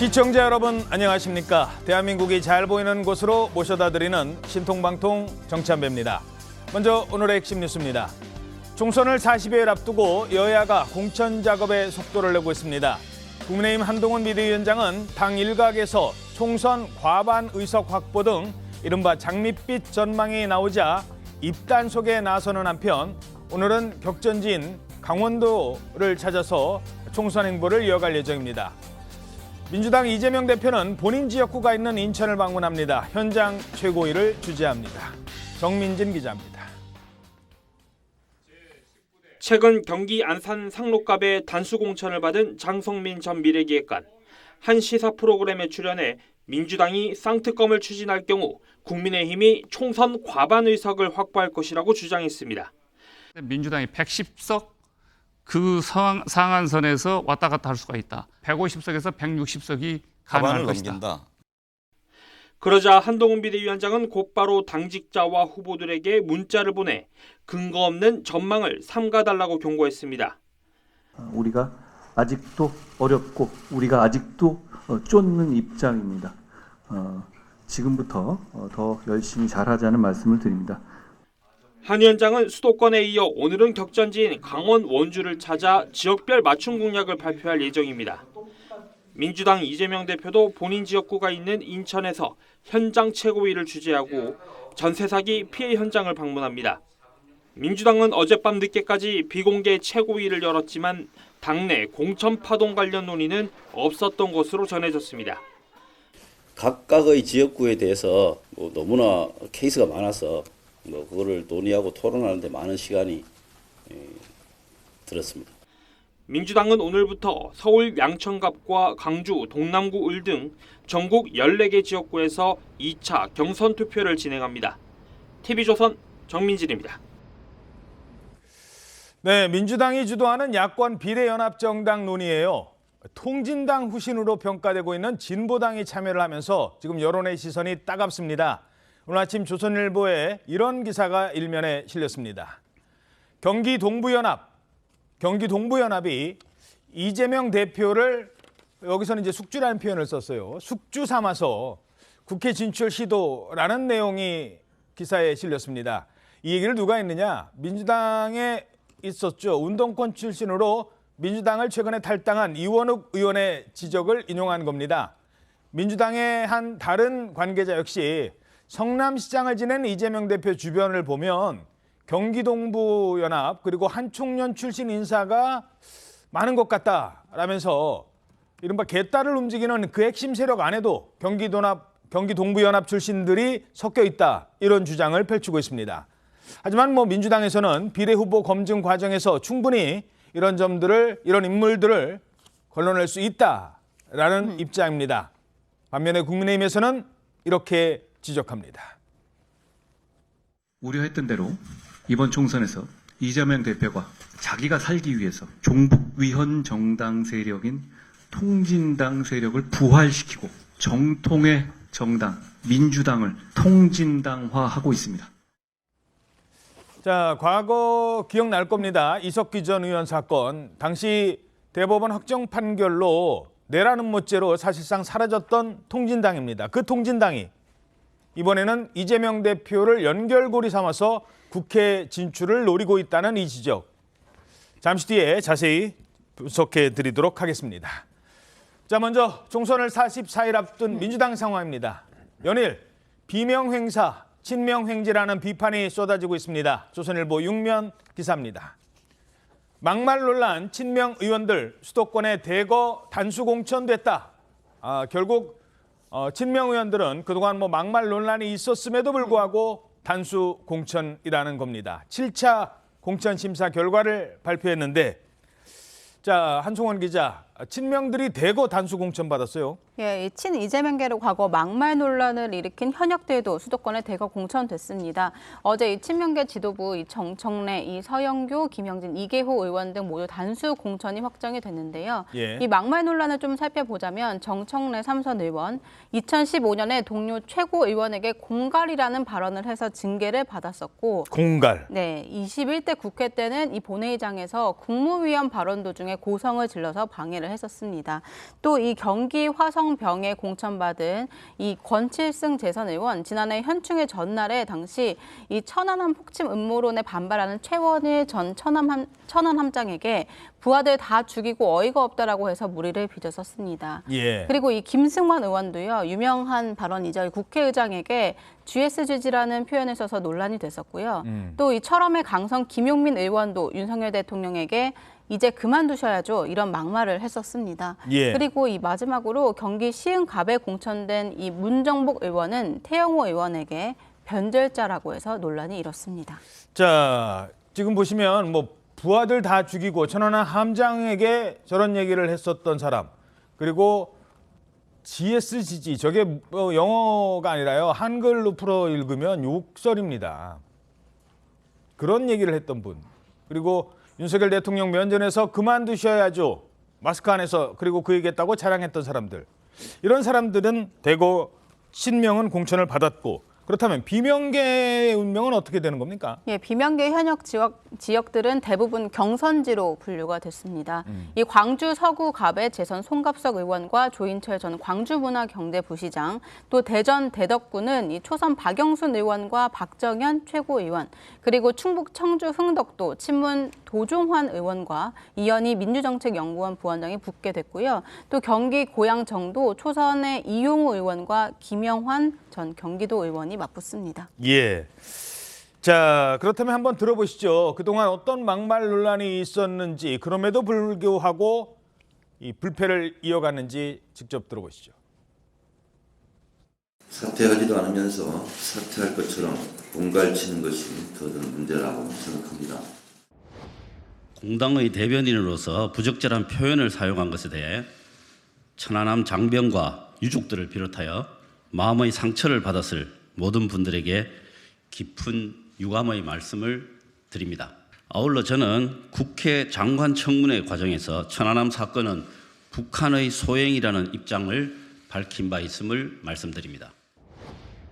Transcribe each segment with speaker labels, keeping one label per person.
Speaker 1: 시청자 여러분 안녕하십니까? 대한민국이 잘 보이는 곳으로 모셔다 드리는 신통방통 정찬배입니다. 먼저 오늘의 핵심 뉴스입니다. 총선을 40여일 앞두고 여야가 공천 작업에 속도를 내고 있습니다. 국민의힘 한동훈 비대위원장은 당 일각에서 총선 과반 의석 확보 등 이른바 장밋빛 전망이 나오자 입단속에 나서는 한편 오늘은 격전지인 강원도를 찾아서 총선 행보를 이어갈 예정입니다. 민주당 이재명 대표는 본인 지역구가 있는 인천을 방문합니다. 현장 최고위를 주재합니다. 정민진 기자입니다.
Speaker 2: 최근 경기 안산 상록갑에 단수 공천을 받은 장성민 전 미래기획관. 한 시사 프로그램에 출연해 민주당이 쌍특검을 추진할 경우 국민의힘이 총선 과반 의석을 확보할 것이라고 주장했습니다.
Speaker 3: 민주당이 110석 그 상한선에서 왔다 갔다 할 수가 있다. 150석에서 160석이 가능할 것이다.
Speaker 4: 넘긴다.
Speaker 2: 그러자 한동훈 비대위원장은 곧바로 당직자와 후보들에게 문자를 보내 근거 없는 전망을 삼가달라고 경고했습니다.
Speaker 5: 우리가 아직도 어렵고 우리가 아직도 쫓는 입장입니다. 지금부터 더 열심히 잘하자는 말씀을 드립니다.
Speaker 2: 한 위원장은 수도권에 이어 오늘은 격전지인 강원 원주를 찾아 지역별 맞춤 공약을 발표할 예정입니다. 민주당 이재명 대표도 본인 지역구가 있는 인천에서 현장 최고위를 주재하고 전세 사기 피해 현장을 방문합니다. 민주당은 어젯밤 늦게까지 비공개 최고위를 열었지만 당내 공천 파동 관련 논의는 없었던 것으로 전해졌습니다.
Speaker 4: 각각의 지역구에 대해서 너무나 케이스가 많아서 그거를 논의하고 토론하는데 많은 시간이 들었습니다.
Speaker 2: 민주당은 오늘부터 서울 양천갑과 강주 동남구 을 등 전국 14개 지역구에서 2차 경선 투표를 진행합니다. TV조선 정민진입니다.
Speaker 1: 네, 민주당이 주도하는 야권 비례연합정당 논의예요. 통진당 후신으로 평가되고 있는 진보당이 참여를 하면서 지금 여론의 시선이 따갑습니다. 오늘 아침 조선일보에 이런 기사가 일면에 실렸습니다. 경기 동부연합이 이재명 대표를 여기서는 이제 숙주라는 표현을 썼어요. 숙주 삼아서 국회 진출 시도라는 내용이 기사에 실렸습니다. 이 얘기를 누가 했느냐? 민주당에 있었죠. 운동권 출신으로 민주당을 최근에 탈당한 이원욱 의원의 지적을 인용한 겁니다. 민주당의 한 다른 관계자 역시 성남시장을 지낸 이재명 대표 주변을 보면 경기 동부연합 그리고 한총련 출신 인사가 많은 것 같다라면서 이른바 개딸을 움직이는 그 핵심 세력 안에도 경기 동부연합 출신들이 섞여 있다 이런 주장을 펼치고 있습니다. 하지만 민주당에서는 비례후보 검증 과정에서 충분히 이런 인물들을 걸러낼 수 있다라는 입장입니다. 반면에 국민의힘에서는 이렇게 지적합니다.
Speaker 6: 우려했던 대로 이번 총선에서 이재명 대표가 자기가 살기 위해서 종북 위헌 정당 세력인 통진당 세력을 부활시키고 정통의 정당 민주당을 통진당화하고 있습니다.
Speaker 1: 자, 과거 기억날 겁니다. 이석기 전 의원 사건. 당시 대법원 확정 판결로 내라는 모죄로 사실상 사라졌던 통진당입니다. 그 통진당이 이번에는 이재명 대표를 연결고리 삼아서 국회 진출을 노리고 있다는 이 지적. 잠시 뒤에 자세히 분석해 드리도록 하겠습니다. 자, 먼저 총선을 44일 앞둔 민주당 상황입니다. 연일 비명행사, 친명행지라는 비판이 쏟아지고 있습니다. 조선일보 6면 기사입니다. 막말 논란 친명 의원들 수도권에 대거 단수 공천됐다. 결국 친명 의원들은 그동안 막말 논란이 있었음에도 불구하고 단수 공천이라는 겁니다. 7차 공천 심사 결과를 발표했는데 자, 한송원 기자, 친명들이 대거 단수 공천 받았어요.
Speaker 7: 예, 이 친이재명계로 과거 막말 논란을 일으킨 현역들도 수도권에 대거 공천됐습니다. 어제 이 친명계 지도부 이 정청래, 이 서영교, 김영진, 이계호 의원 등 모두 단수 공천이 확정이 됐는데요.
Speaker 1: 예.
Speaker 7: 이 막말 논란을 좀 살펴보자면 정청래 삼선 의원, 2015년에 동료 최고 의원에게 공갈이라는 발언을 해서 징계를 받았었고,
Speaker 1: 공갈.
Speaker 7: 네, 21대 국회 때는 이 본회의장에서 국무위원 발언 도중에 고성을 질러서 방해를 항의를 했었습니다. 또 이 경기 화성병에 공천받은 이 권칠승 재선 의원 지난해 현충의 전날에 당시 이 천안함 폭침 음모론에 반발하는 최원일 전 천안함장에게 부하들 다 죽이고 어이가 없다라고 해서 물의를 빚었었습니다.
Speaker 1: 예.
Speaker 7: 그리고 이 김승환 의원도요, 유명한 발언이죠. 국회의장에게 GSGG라는 표현을 써서 논란이 됐었고요. 또 이 철험의 강성 김용민 의원도 윤석열 대통령에게 이제 그만두셔야죠, 이런 막말을 했었습니다.
Speaker 1: 예.
Speaker 7: 그리고 이 마지막으로 경기 시흥갑에 공천된 이 문정복 의원은 태영호 의원에게 변절자라고 해서 논란이 일었습니다.
Speaker 1: 자, 지금 보시면 뭐 부하들 다 죽이고 천안함 함장에게 저런 얘기를 했었던 사람, 그리고 GSGG, 저게 뭐 영어가 아니라요, 한글로 풀어 읽으면 욕설입니다. 그런 얘기를 했던 분, 그리고 윤석열 대통령 면전에서 그만두셔야죠, 마스크 안에서, 그리고 그 얘기했다고 자랑했던 사람들, 이런 사람들은 대거 신명은 공천을 받았고, 그렇다면 비명계의 운명은 어떻게 되는 겁니까?
Speaker 7: 예, 비명계 현역 지역들은 대부분 경선지로 분류가 됐습니다. 이 광주 서구갑의 재선 송갑석 의원과 조인철 전 광주문화경제부시장, 또 대전 대덕구는 이 초선 박영순 의원과 박정현 최고위원, 그리고 충북 청주 흥덕도 친문 도종환 의원과 이현희 민주정책연구원 부원장이 붙게 됐고요. 또 경기 고양정도 초선의 이용우 의원과 김영환 전 경기도 의원이 맞붙습니다.
Speaker 1: 예. 자, 그렇다면 한번 들어보시죠. 그동안 어떤 막말 논란이 있었는지, 그럼에도 불구하고 이 불패를 이어갔는지 직접 들어보시죠.
Speaker 4: 사퇴하지도 않으면서 사퇴할 것처럼 공갈치는 것이 더 큰 문제라고 생각합니다.
Speaker 8: 공당의 대변인으로서 부적절한 표현을 사용한 것에 대해 천안함 장병과 유족들을 비롯하여 마음의 상처를 받았을 모든 분들에게 깊은 유감의 말씀을 드립니다. 아울러 저는 국회 장관 청문회 과정에서 천안함 사건은 북한의 소행이라는 입장을 밝힌 바 있음을 말씀드립니다.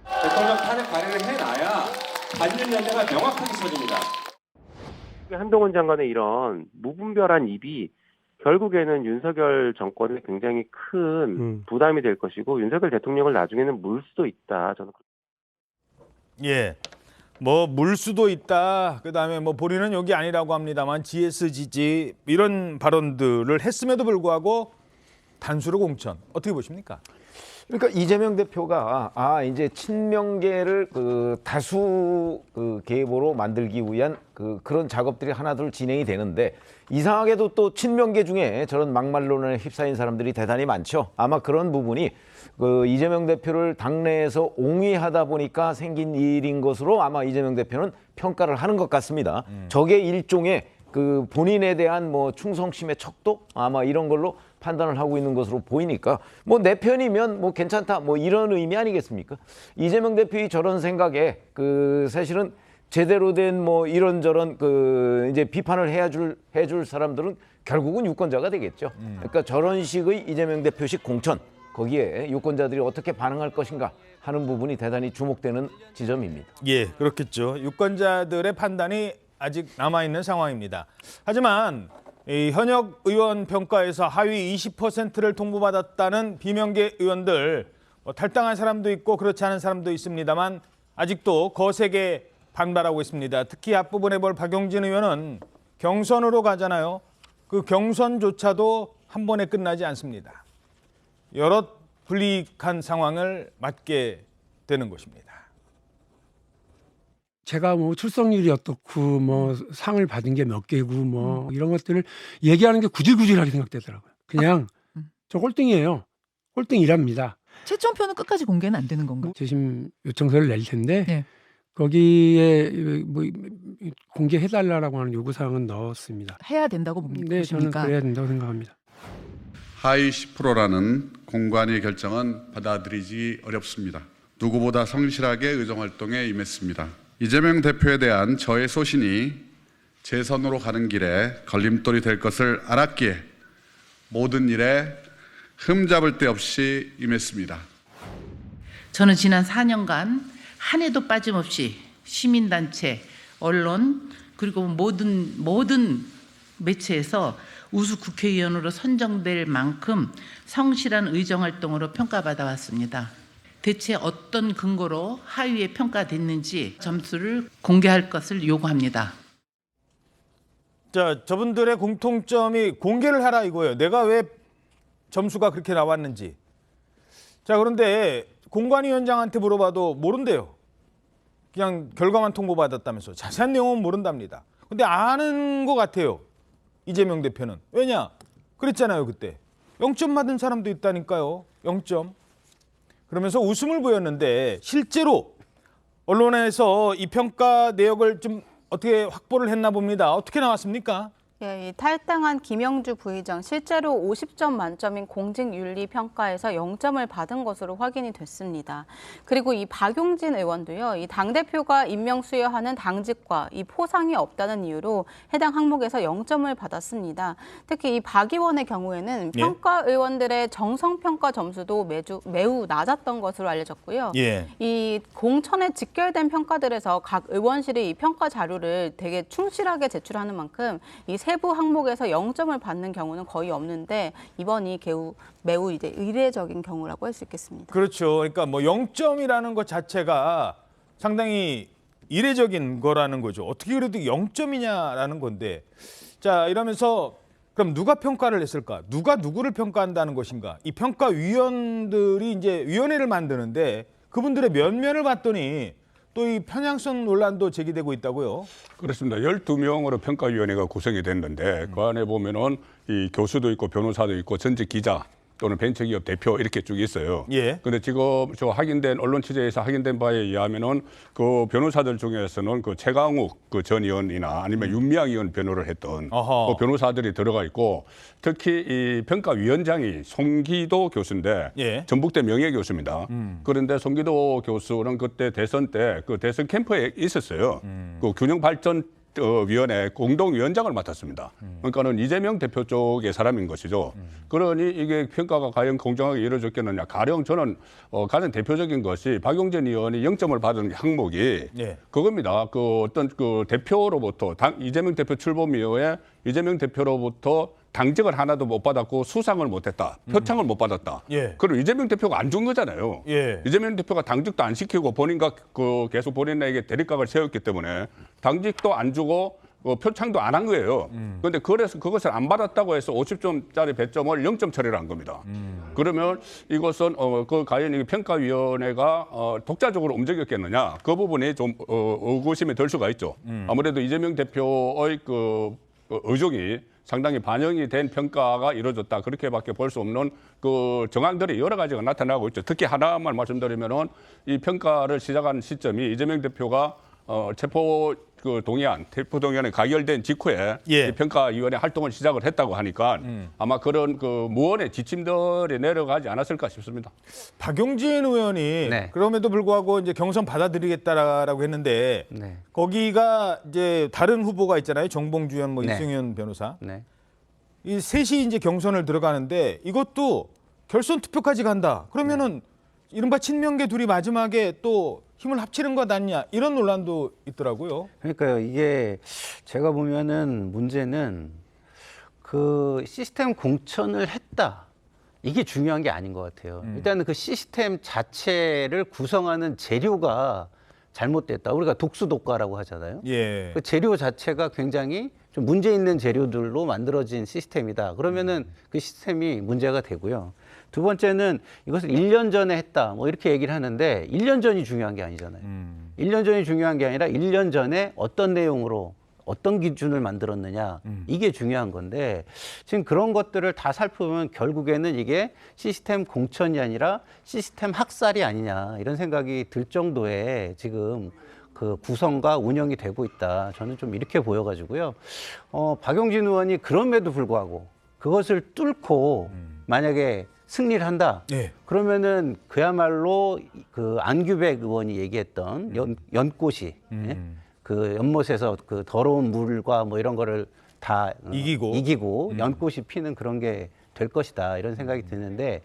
Speaker 9: 대통령 탄핵 발의를 해놔야 반윤 연대가 명확하게 서집니다.
Speaker 10: 한동훈 장관의 이런 무분별한 입이 결국에는 윤석열 정권에 굉장히 큰 부담이 될 것이고 윤석열 대통령을 나중에는 물 수도 있다. 저는
Speaker 1: 예. 뭐 물 수도 있다. 그다음에 뭐 본인은 여기 아니라고 합니다만 GSGG 이런 발언들을 했음에도 불구하고 단수로 공천. 어떻게 보십니까?
Speaker 11: 그러니까 이재명 대표가 이제 친명계를 다수 계보로 만들기 위한 그런 작업들이 하나둘 진행이 되는데, 이상하게도 또 친명계 중에 저런 막말론에 휩싸인 사람들이 대단히 많죠. 아마 그런 부분이 이재명 대표를 당내에서 옹위하다 보니까 생긴 일인 것으로 아마 이재명 대표는 평가를 하는 것 같습니다. 저게 일종의 본인에 대한 뭐 충성심의 척도 아마 이런 걸로 판단을 하고 있는 것으로 보이니까 뭐 내 편이면 뭐 괜찮다 뭐 이런 의미 아니겠습니까? 이재명 대표의 저런 생각에 사실은 제대로 된 뭐 이런저런 이제 비판을 해줄 사람들은 결국은 유권자가 되겠죠. 그러니까 저런 식의 이재명 대표식 공천, 거기에 유권자들이 어떻게 반응할 것인가 하는 부분이 대단히 주목되는 지점입니다.
Speaker 1: 예, 그렇겠죠. 유권자들의 판단이 아직 남아있는 상황입니다. 하지만 이 현역 의원 평가에서 하위 20%를 통보받았다는 비명계 의원들, 탈당한 사람도 있고 그렇지 않은 사람도 있습니다만 아직도 거세게 반발하고 있습니다. 특히 앞부분에 볼 박용진 의원은 경선으로 가잖아요. 그 경선조차도 한 번에 끝나지 않습니다. 여러 불이익한 상황을 맞게 되는 것입니다.
Speaker 12: 제가 뭐 출석률이 어떻고 뭐 상을 받은 게 몇 개고 뭐 이런 것들을 얘기하는 게 구질구질하게 생각되더라고요. 그냥 저 꼴등이에요. 꼴등이랍니다.
Speaker 13: 최종표는 끝까지 공개는 안 되는 건가요?
Speaker 12: 재심 요청서를 낼 텐데
Speaker 13: 네.
Speaker 12: 거기에 뭐 공개해달라고 하는 요구사항은 넣었습니다.
Speaker 13: 해야 된다고
Speaker 12: 네, 저는
Speaker 13: 보십니까?
Speaker 12: 그래야 된다고 생각합니다.
Speaker 14: 하위 10%라는 공관위의 결정은 받아들이기 어렵습니다. 누구보다 성실하게 의정활동에 임했습니다. 이재명 대표에 대한 저의 소신이 재선으로 가는 길에 걸림돌이 될 것을 알았기에 모든 일에 흠잡을 데 없이 임했습니다.
Speaker 15: 저는 지난 4년간 한 해도 빠짐없이 시민단체, 언론 그리고 모든 매체에서 우수 국회의원으로 선정될 만큼 성실한 의정활동으로 평가받아 왔습니다. 대체 어떤 근거로 하위에 평가됐는지 점수를 공개할 것을 요구합니다.
Speaker 1: 자, 저분들의 공통점이 공개를 하라 이거예요. 내가 왜 점수가 그렇게 나왔는지. 자, 그런데 공관위원장한테 물어봐도 모른대요. 그냥 결과만 통보받았다면서 자세한 내용은 모른답니다. 근데 아는 것 같아요. 이재명 대표는. 왜냐? 그랬잖아요, 그때. 0점 받은 사람도 있다니까요. 0점. 그러면서 웃음을 보였는데 실제로 언론에서 이 평가 내역을 좀 어떻게 확보를 했나 봅니다. 어떻게 나왔습니까?
Speaker 7: 예, 이 탈당한 김영주 부의장 실제로 50점 만점인 공직윤리 평가에서 0점을 받은 것으로 확인이 됐습니다. 그리고 이 박용진 의원도요, 이 당대표가 임명 수여하는 당직과 이 포상이 없다는 이유로 해당 항목에서 0점을 받았습니다. 특히 이 박 의원의 경우에는
Speaker 1: 예?
Speaker 7: 평가 의원들의 정성평가 점수도 매우 낮았던 것으로 알려졌고요.
Speaker 1: 예.
Speaker 7: 이 공천에 직결된 평가들에서 각 의원실이 이 평가 자료를 되게 충실하게 제출하는 만큼 이 세부 항목에서 0점을 받는 경우는 거의 없는데 이번이 매우 이제 이례적인 경우라고 할 수 있겠습니다.
Speaker 1: 그렇죠. 그러니까 뭐 0점이라는 것 자체가 상당히 이례적인 거라는 거죠. 어떻게 그래도 0점이냐라는 건데. 자, 이러면서 그럼 누가 평가를 했을까? 누가 누구를 평가한다는 것인가? 이 평가위원들이 이제 위원회를 만드는데 그분들의 면면을 봤더니 또 이 편향성 논란도 제기되고 있다고요?
Speaker 16: 그렇습니다. 12명으로 평가위원회가 구성이 됐는데 그 안에 보면은 이 교수도 있고 변호사도 있고 전직 기자 또는 벤처기업 대표 이렇게 쭉 있어요.
Speaker 1: 예.
Speaker 16: 근데 지금 저 확인된 언론 취재에서 확인된 바에 의하면은 그 변호사들 중에서는 그 최강욱 그 전 의원이나 아니면 윤미향 의원 변호를 했던 그 변호사들이 들어가 있고 특히 이 평가위원장이 송기도 교수인데
Speaker 1: 예.
Speaker 16: 전북대 명예교수입니다. 그런데 송기도 교수는 그때 대선 때 그 대선 캠프에 있었어요. 그 균형발전 위원회 공동위원장을 맡았습니다. 그러니까는 이재명 대표 쪽의 사람인 것이죠. 그러니 이게 평가가 과연 공정하게 이루어졌겠느냐. 가령 저는 가장 대표적인 것이 박용진 의원이 0점을 받은 항목이
Speaker 1: 예.
Speaker 16: 그겁니다. 그 어떤 그 대표로부터 이재명 대표 출범 이후에 이재명 대표로부터 당직을 하나도 못 받았고 수상을 못했다. 표창을 못 받았다.
Speaker 1: 예.
Speaker 16: 그리고 이재명 대표가 안 준 거잖아요.
Speaker 1: 예.
Speaker 16: 이재명 대표가 당직도 안 시키고 본인과 그 계속 본인에게 대립각을 세웠기 때문에 당직도 안 주고 표창도 안 한 거예요. 그런데 그래서 그것을 안 받았다고 해서 50점짜리 배점을 0점 처리를 한 겁니다. 그러면 이것은 그 과연 이 평가위원회가 독자적으로 움직였겠느냐? 그 부분이 좀 의구심이 들 수가 있죠. 아무래도 이재명 대표의 그 의중이 상당히 반영이 된 평가가 이루어졌다. 그렇게밖에 볼 수 없는 그 정황들이 여러 가지가 나타나고 있죠. 특히 하나만 말씀드리면은 이 평가를 시작한 시점이 이재명 대표가 체포 체포동의안이 가결된 직후에
Speaker 1: 예.
Speaker 16: 이 평가위원회 활동을 시작을 했다고 하니까 아마 그런 그 무언의 지침들이 내려가지 않았을까 싶습니다.
Speaker 1: 박용진 의원이
Speaker 17: 네.
Speaker 1: 그럼에도 불구하고 이제 경선 받아들이겠다라고 했는데
Speaker 17: 네.
Speaker 1: 거기가 이제 다른 후보가 있잖아요. 정봉주 의원, 뭐
Speaker 17: 네.
Speaker 1: 이승윤 변호사.
Speaker 17: 네.
Speaker 1: 이 셋이 이제 경선을 들어가는데 이것도 결선 투표까지 간다. 그러면은 이른바 친명계 둘이 마지막에 또 힘을 합치는 것 아니냐 이런 논란도 있더라고요.
Speaker 17: 그러니까요. 이게 제가 보면은 문제는 그 시스템 공천을 했다. 이게 중요한 게 아닌 것 같아요. 일단은 그 시스템 자체를 구성하는 재료가 잘못됐다. 우리가 독수독과라고 하잖아요.
Speaker 1: 예.
Speaker 17: 그 재료 자체가 굉장히 좀 문제 있는 재료들로 만들어진 시스템이다. 그러면은 그 시스템이 문제가 되고요. 두 번째는 이것을 1년 전에 했다. 뭐 이렇게 얘기를 하는데 1년 전이 중요한 게 아니잖아요. 1년 전이 중요한 게 아니라 1년 전에 어떤 내용으로 어떤 기준을 만들었느냐. 이게 중요한 건데 지금 그런 것들을 다 살펴보면 결국에는 이게 시스템 공천이 아니라 시스템 학살이 아니냐 이런 생각이 들 정도의 지금 그 구성과 운영이 되고 있다. 저는 좀 이렇게 보여가지고요. 박용진 의원이 그럼에도 불구하고 그것을 뚫고 만약에 승리를 한다.
Speaker 1: 예.
Speaker 17: 그러면은 그야말로 그 안규백 의원이 얘기했던 연꽃이 예? 그 연못에서 그 더러운 물과 뭐 이런 거를 다 이기고 연꽃이 피는 그런 게 될 것이다. 이런 생각이 드는데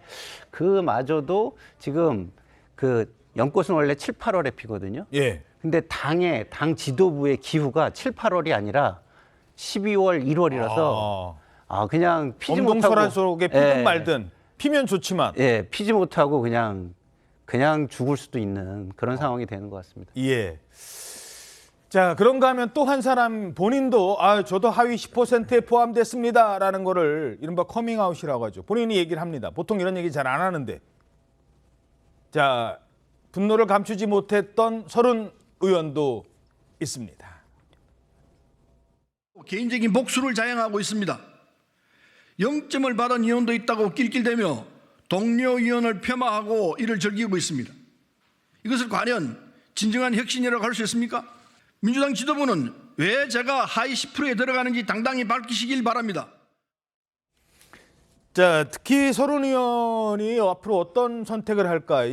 Speaker 17: 그마저도 지금 그 연꽃은 원래 7, 8월에 피거든요.
Speaker 1: 예.
Speaker 17: 근데 당 지도부의 기후가 7, 8월이 아니라 12월, 1월이라서 그냥 피지 못하고
Speaker 1: 엄동설화 속에 피든 말든 피면 좋지만
Speaker 17: 피지 못하고 그냥 죽을 수도 있는 그런 상황이 되는 것 같습니다.
Speaker 1: 예. 자, 그런가 하면 또 한 사람 본인도 저도 하위 10%에 포함됐습니다라는 거를 이른바 커밍아웃이라고 하죠. 본인이 얘기를 합니다. 보통 이런 얘기 잘 안 하는데. 자, 분노를 감추지 못했던 서른 의원도 있습니다.
Speaker 18: 개인적인 복수를 자행하고 있습니다. 0점을 받은 의원도 있다고 낄낄대며 동료 의원을 폄하하고 이를 즐기고 있습니다. 이것을 과연 진정한 혁신이라고 할 수 있습니까? 민주당 지도부는 왜 제가 하위 10%에 들어가는지 당당히 밝히시길 바랍니다.
Speaker 1: 자, 특히 서른 의원이 앞으로 어떤 선택을 할까?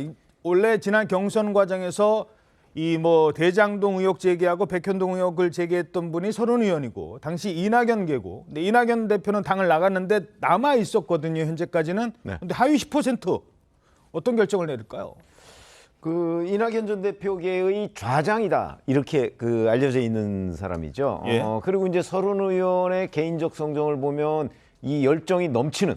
Speaker 1: 원래 지난 경선 과정에서 이 대장동 의혹 제기하고 백현동 의혹을 제기했던 분이 서른 의원이고 당시 이낙연 계고, 근데 이낙연 대표는 당을 나갔는데 남아 있었거든요. 현재까지는. 근데 하위 10% 어떤 결정을 내릴까요?
Speaker 11: 이낙연 전 대표계의 좌장이다 이렇게 알려져 있는 사람이죠.
Speaker 1: 예.
Speaker 11: 그리고 이제 서른 의원의 개인적 성정을 보면 이 열정이 넘치는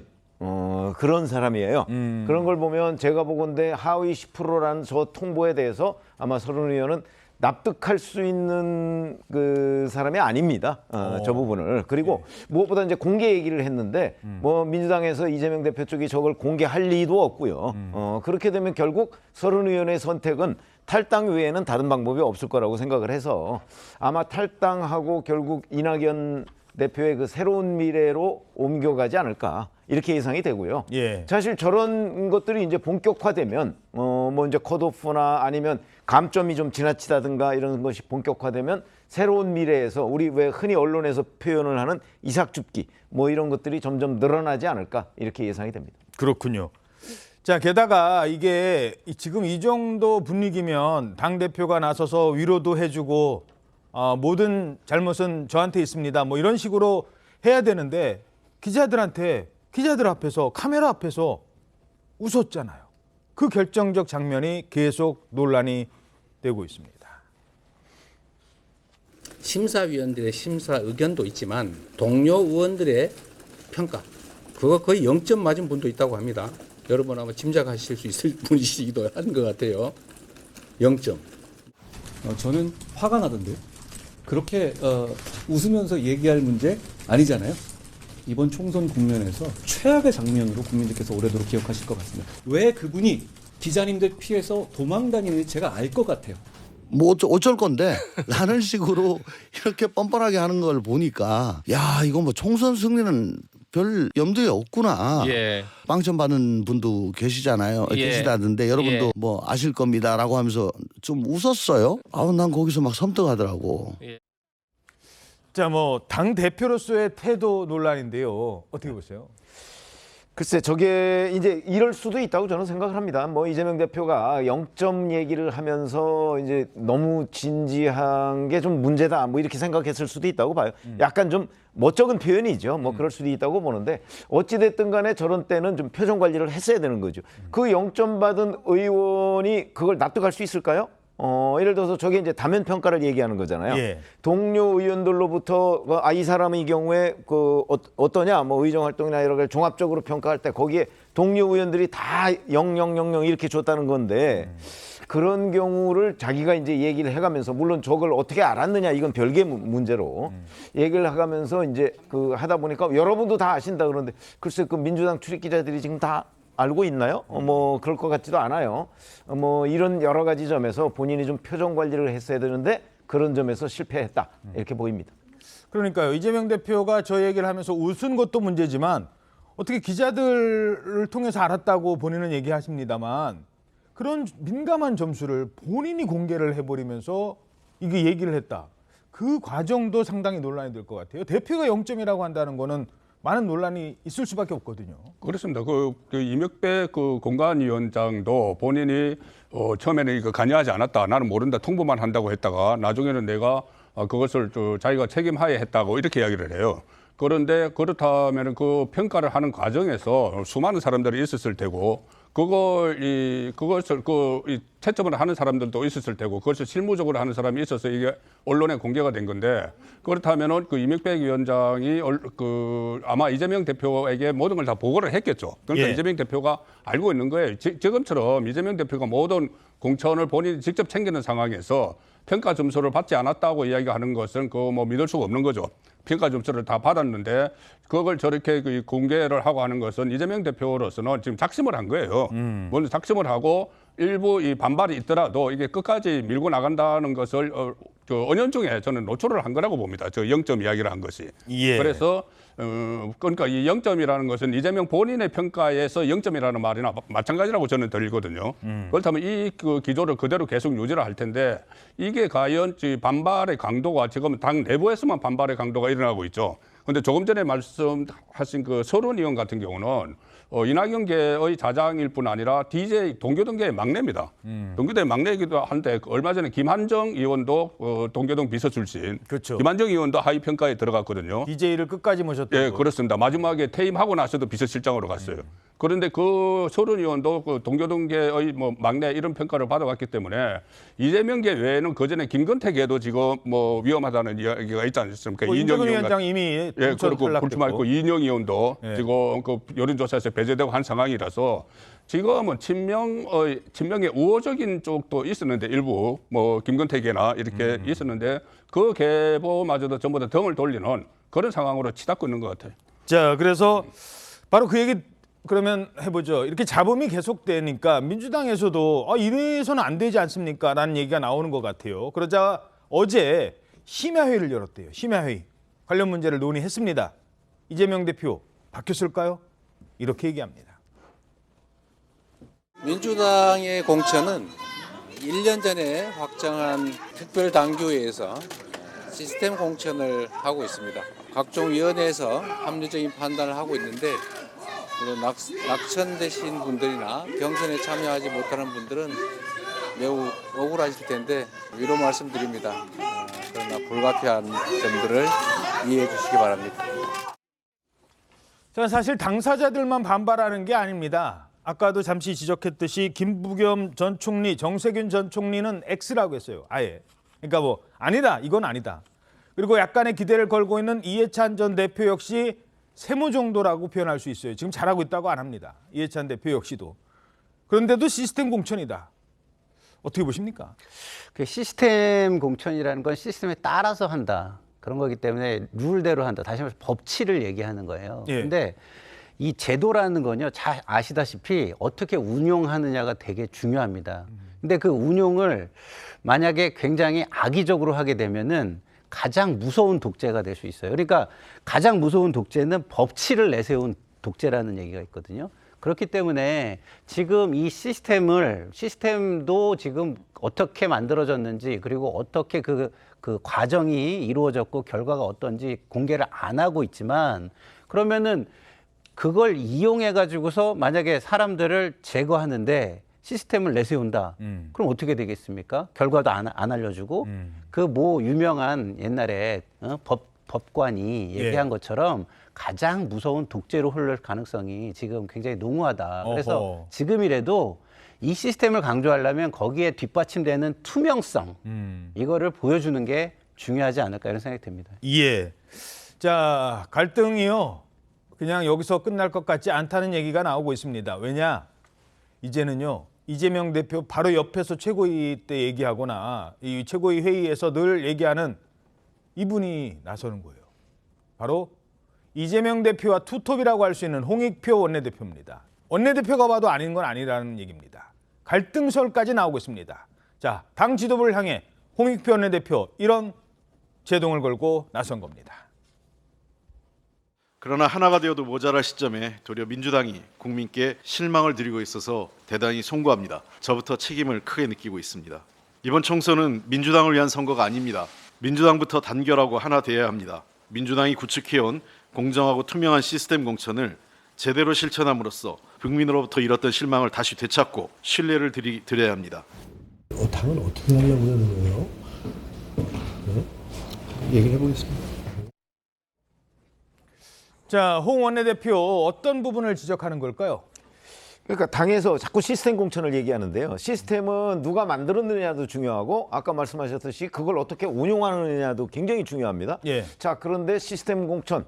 Speaker 11: 그런 사람이에요. 그런 걸 보면 제가 보건대 하위 10%라는 저 통보에 대해서 아마 서른 의원은 납득할 수 있는 그 사람이 아닙니다. 저 부분을. 그리고 무엇보다 이제 공개 얘기를 했는데 민주당에서 이재명 대표 쪽이 저걸 공개할 리도 없고요. 그렇게 되면 결국 서른 의원의 선택은 탈당 외에는 다른 방법이 없을 거라고 생각을 해서 아마 탈당하고 결국 이낙연 대표의 그 새로운 미래로 옮겨가지 않을까 이렇게 예상이 되고요.
Speaker 1: 예.
Speaker 11: 사실 저런 것들이 이제 본격화되면 이제 컷오프나 아니면 감점이 좀 지나치다든가 이런 것이 본격화되면 새로운 미래에서 우리 왜 흔히 언론에서 표현을 하는 이삭줍기 이런 것들이 점점 늘어나지 않을까 이렇게 예상이 됩니다.
Speaker 1: 그렇군요. 자, 게다가 이게 지금 이 정도 분위기면 당대표가 나서서 위로도 해주고 모든 잘못은 저한테 있습니다. 이런 식으로 해야 되는데 기자들 앞에서 카메라 앞에서 웃었잖아요. 그 결정적 장면이 계속 논란이 되고 있습니다.
Speaker 19: 심사위원들의 심사 의견도 있지만 동료 의원들의 평가 그거 거의 0점 맞은 분도 있다고 합니다. 여러분 아마 짐작하실 수 있을 분이시기도 한 것 같아요. 0점.
Speaker 20: 저는 화가 나던데요. 그렇게 웃으면서 얘기할 문제 아니잖아요. 이번 총선 국면에서 최악의 장면으로 국민들께서 오래도록 기억하실 것 같습니다. 왜 그분이 기자님들 피해서 도망다니는지 제가 알 것 같아요.
Speaker 21: 어쩔 건데 라는 식으로 이렇게 뻔뻔하게 하는 걸 보니까 야 이거 총선 승리는 별 염두에 없구나.
Speaker 22: 예.
Speaker 21: 빵점 받은 분도 계시잖아요.
Speaker 22: 예.
Speaker 21: 계시다던데 여러분도 아실 겁니다라고 하면서 좀 웃었어요. 난 거기서 막 섬뜩하더라고.
Speaker 22: 예.
Speaker 1: 자, 당 대표로서의 태도 논란인데요. 어떻게 보세요?
Speaker 11: 글쎄, 저게 이제 이럴 수도 있다고 저는 생각을 합니다. 이재명 대표가 0점 얘기를 하면서 이제 너무 진지한 게 좀 문제다. 이렇게 생각했을 수도 있다고 봐요. 약간 좀 멋쩍은 표현이죠. 그럴 수도 있다고 보는데 어찌됐든 간에 저런 때는 좀 표정 관리를 했어야 되는 거죠. 그 0점 받은 의원이 그걸 납득할 수 있을까요? 예를 들어서 저게 이제 다면 평가를 얘기하는 거잖아요.
Speaker 1: 예.
Speaker 11: 동료 의원들로부터 이 사람의 경우에 어떠냐, 의정 활동이나 여러 가지 종합적으로 평가할 때 거기에 동료 의원들이 다 0, 이렇게 줬다는 건데 그런 경우를 자기가 이제 얘기를 해가면서 물론 저걸 어떻게 알았느냐 이건 별개 문제로 얘기를 해가면서 이제 하다 보니까 여러분도 다 아신다 그러는데 글쎄 그 민주당 출입 기자들이 지금 다 알고 있나요? 그럴 것 같지도 않아요. 이런 여러 가지 점에서 본인이 좀 표정 관리를 했어야 되는데 그런 점에서 실패했다. 이렇게 보입니다.
Speaker 1: 그러니까요. 이재명 대표가 저 얘기를 하면서 웃은 것도 문제지만 어떻게 기자들을 통해서 알았다고 본인은 얘기하십니다만 그런 민감한 점수를 본인이 공개를 해버리면서 이게 얘기를 했다. 그 과정도 상당히 논란이 될 것 같아요. 대표가 0점이라고 한다는 거는 많은 논란이 있을 수밖에 없거든요.
Speaker 16: 그렇습니다. 그 이명배 공관위원장도 본인이 처음에는 이거 관여하지 않았다. 나는 모른다. 통보만 한다고 했다가 나중에는 내가 그것을 자기가 책임하에 했다고 이렇게 이야기를 해요. 그런데 그렇다면 그 평가를 하는 과정에서 수많은 사람들이 있었을 테고 그것을 채점을 하는 사람들도 있었을 테고 그것을 실무적으로 하는 사람이 있어서 이게 언론에 공개가 된 건데 그렇다면은 그 이명박 위원장이 아마 이재명 대표에게 모든 걸 다 보고를 했겠죠. 그러니까
Speaker 1: 예.
Speaker 16: 이재명 대표가 알고 있는 거예요. 지금처럼 이재명 대표가 모든 공천을 본인이 직접 챙기는 상황에서 평가 점수를 받지 않았다고 이야기하는 것은 그거 뭐 믿을 수가 없는 거죠. 평가 점수를 다 받았는데 그걸 저렇게 공개를 하고 하는 것은 이재명 대표로서는 지금 작심을 한 거예요. 먼저 작심을 하고 일부 이 반발이 있더라도 이게 끝까지 밀고 나간다는 것을 은연중에 저는 노출을 한 거라고 봅니다. 저 0점 이야기를 한 것이.
Speaker 1: 예.
Speaker 16: 그래서 그러니까 이 0점이라는 것은 이재명 본인의 평가에서 0점이라는 말이나 마찬가지라고 저는 들리거든요. 그렇다면 이 기조를 그대로 계속 유지를 할 텐데 이게 과연 반발의 강도가 지금 당 내부에서만 반발의 강도가 일어나고 있죠. 그런데 조금 전에 말씀하신 그 서른 의원 같은 경우는 이낙연계의 자장일 뿐 아니라 DJ 동교동계의 막내입니다. 동교동의 막내이기도 한데 얼마 전에 김한정 의원도 동교동 비서 출신.
Speaker 1: 그렇죠.
Speaker 16: 김한정 의원도 하위 평가에 들어갔거든요.
Speaker 1: DJ를 끝까지 모셨다고.
Speaker 16: 예, 그렇습니다. 마지막에 퇴임하고 나서도 비서실장으로 갔어요. 그런데 그 서른 의원도 그 동교동계의 뭐 막내 이런 평가를 받아왔기 때문에 이재명계 외에는 그 전에 김건태계도 지금 뭐 위험하다는 이야기가 있지 않습니까?
Speaker 1: 이인영 위원장 이미
Speaker 16: 예, 그리고 불출마했고 이인영 의원도
Speaker 1: 예.
Speaker 16: 지금 그 여론조사에서 배제되고 한 상황이라서 지금은 친명의 우호적인 쪽도 있었는데 일부 뭐 김건태계나 이렇게 있었는데 그 계보마저도 전부 다 등을 돌리는 그런 상황으로 치닫고 있는 것 같아요.
Speaker 1: 자, 그래서 바로 그 얘기 그러면 해보죠. 이렇게 잡음이 계속되니까 민주당에서도 이래서는 안 되지 않습니까? 라는 얘기가 나오는 것 같아요. 그러자 어제 심야회의를 열었대요. 심야회의. 관련 문제를 논의했습니다. 이재명 대표 바뀌었을까요? 이렇게 얘기합니다.
Speaker 3: 민주당의 공천은 1년 전에 확정한 특별당규회에서 시스템 공천을 하고 있습니다. 각종 위원회에서 합리적인 판단을 하고 있는데 물론 낙천되신 분들이나 경선에 참여하지 못하는 분들은 매우 억울하실 텐데 위로 말씀드립니다. 그러나 불가피한 점들을 이해해 주시기 바랍니다.
Speaker 1: 자, 사실 당사자들만 반발하는 게 아닙니다. 아까도 잠시 지적했듯이 김부겸 전 총리, 정세균 전 총리는 X라고 했어요. 아예. 그러니까 뭐 아니다, 이건 아니다. 그리고 약간의 기대를 걸고 있는 이해찬 전 대표 역시 세무 정도라고 표현할 수 있어요. 지금 잘하고 있다고 안 합니다. 이해찬 대표 역시도. 그런데도 시스템 공천이다. 어떻게 보십니까?
Speaker 17: 그 시스템 공천이라는 건 시스템에 따라서 한다. 그런 거기 때문에 룰대로 한다. 다시 말해서 법치를 얘기하는 거예요. 그런데
Speaker 1: 예.
Speaker 17: 이 제도라는 건요, 잘 아시다시피 어떻게 운용하느냐가 되게 중요합니다. 근데 그 운용을 만약에 굉장히 악의적으로 하게 되면은 가장 무서운 독재가 될 수 있어요. 그러니까 가장 무서운 독재는 법치를 내세운 독재라는 얘기가 있거든요. 그렇기 때문에 지금 이 시스템도 지금 어떻게 만들어졌는지 그리고 어떻게 그 과정이 이루어졌고 결과가 어떤지 공개를 안 하고 있지만 그러면은 그걸 이용해 가지고서 만약에 사람들을 제거하는데 시스템을 내세운다. 그럼 어떻게 되겠습니까? 결과도 안 알려주고 그 뭐 유명한 옛날에 법관이 얘기한 것처럼 가장 무서운 독재로 흐를 가능성이 지금 굉장히 농후하다. 그래서
Speaker 1: 어허.
Speaker 17: 지금이라도 이 시스템을 강조하려면 거기에 뒷받침되는 투명성 이거를 보여주는 게 중요하지 않을까 이런 생각이 듭니다.
Speaker 1: 예. 자, 갈등이요. 그냥 여기서 끝날 것 같지 않다는 얘기가 나오고 있습니다. 왜냐? 이제는요. 이재명 대표 바로 옆에서 최고위 때 얘기하거나 이 최고위 회의에서 늘 얘기하는 이분이 나서는 거예요. 바로 이재명 대표와 투톱이라고 할 수 있는 홍익표 원내대표입니다. 원내대표가 봐도 아닌 건 아니라는 얘기입니다. 갈등설까지 나오고 있습니다. 자, 당 지도부를 향해 홍익표 원내대표 이런 제동을 걸고 나선 겁니다.
Speaker 22: 그러나 하나가 되어도 모자랄 시점에 도리어 민주당이 국민께 실망을 드리고 있어서 대단히 송구합니다. 저부터 책임을 크게 느끼고 있습니다. 이번 총선은 민주당을 위한 선거가 아닙니다. 민주당부터 단결하고 하나 되어야 합니다. 민주당이 구축해온 공정하고 투명한 시스템 공천을 제대로 실천함으로써 국민으로부터 잃었던 실망을 다시 되찾고 신뢰를 드려야 합니다.
Speaker 23: 당은 어떻게 하려고 그러는 거예요? 네? 얘기해 보겠습니다.
Speaker 1: 자, 홍 원내대표 어떤 부분을 지적하는 걸까요?
Speaker 11: 그러니까 당에서 자꾸 시스템 공천을 얘기하는데요. 시스템은 누가 만들었느냐도 중요하고 아까 말씀하셨듯이 그걸 어떻게 운용하느냐도 굉장히 중요합니다.
Speaker 1: 예.
Speaker 11: 자, 그런데 시스템 공천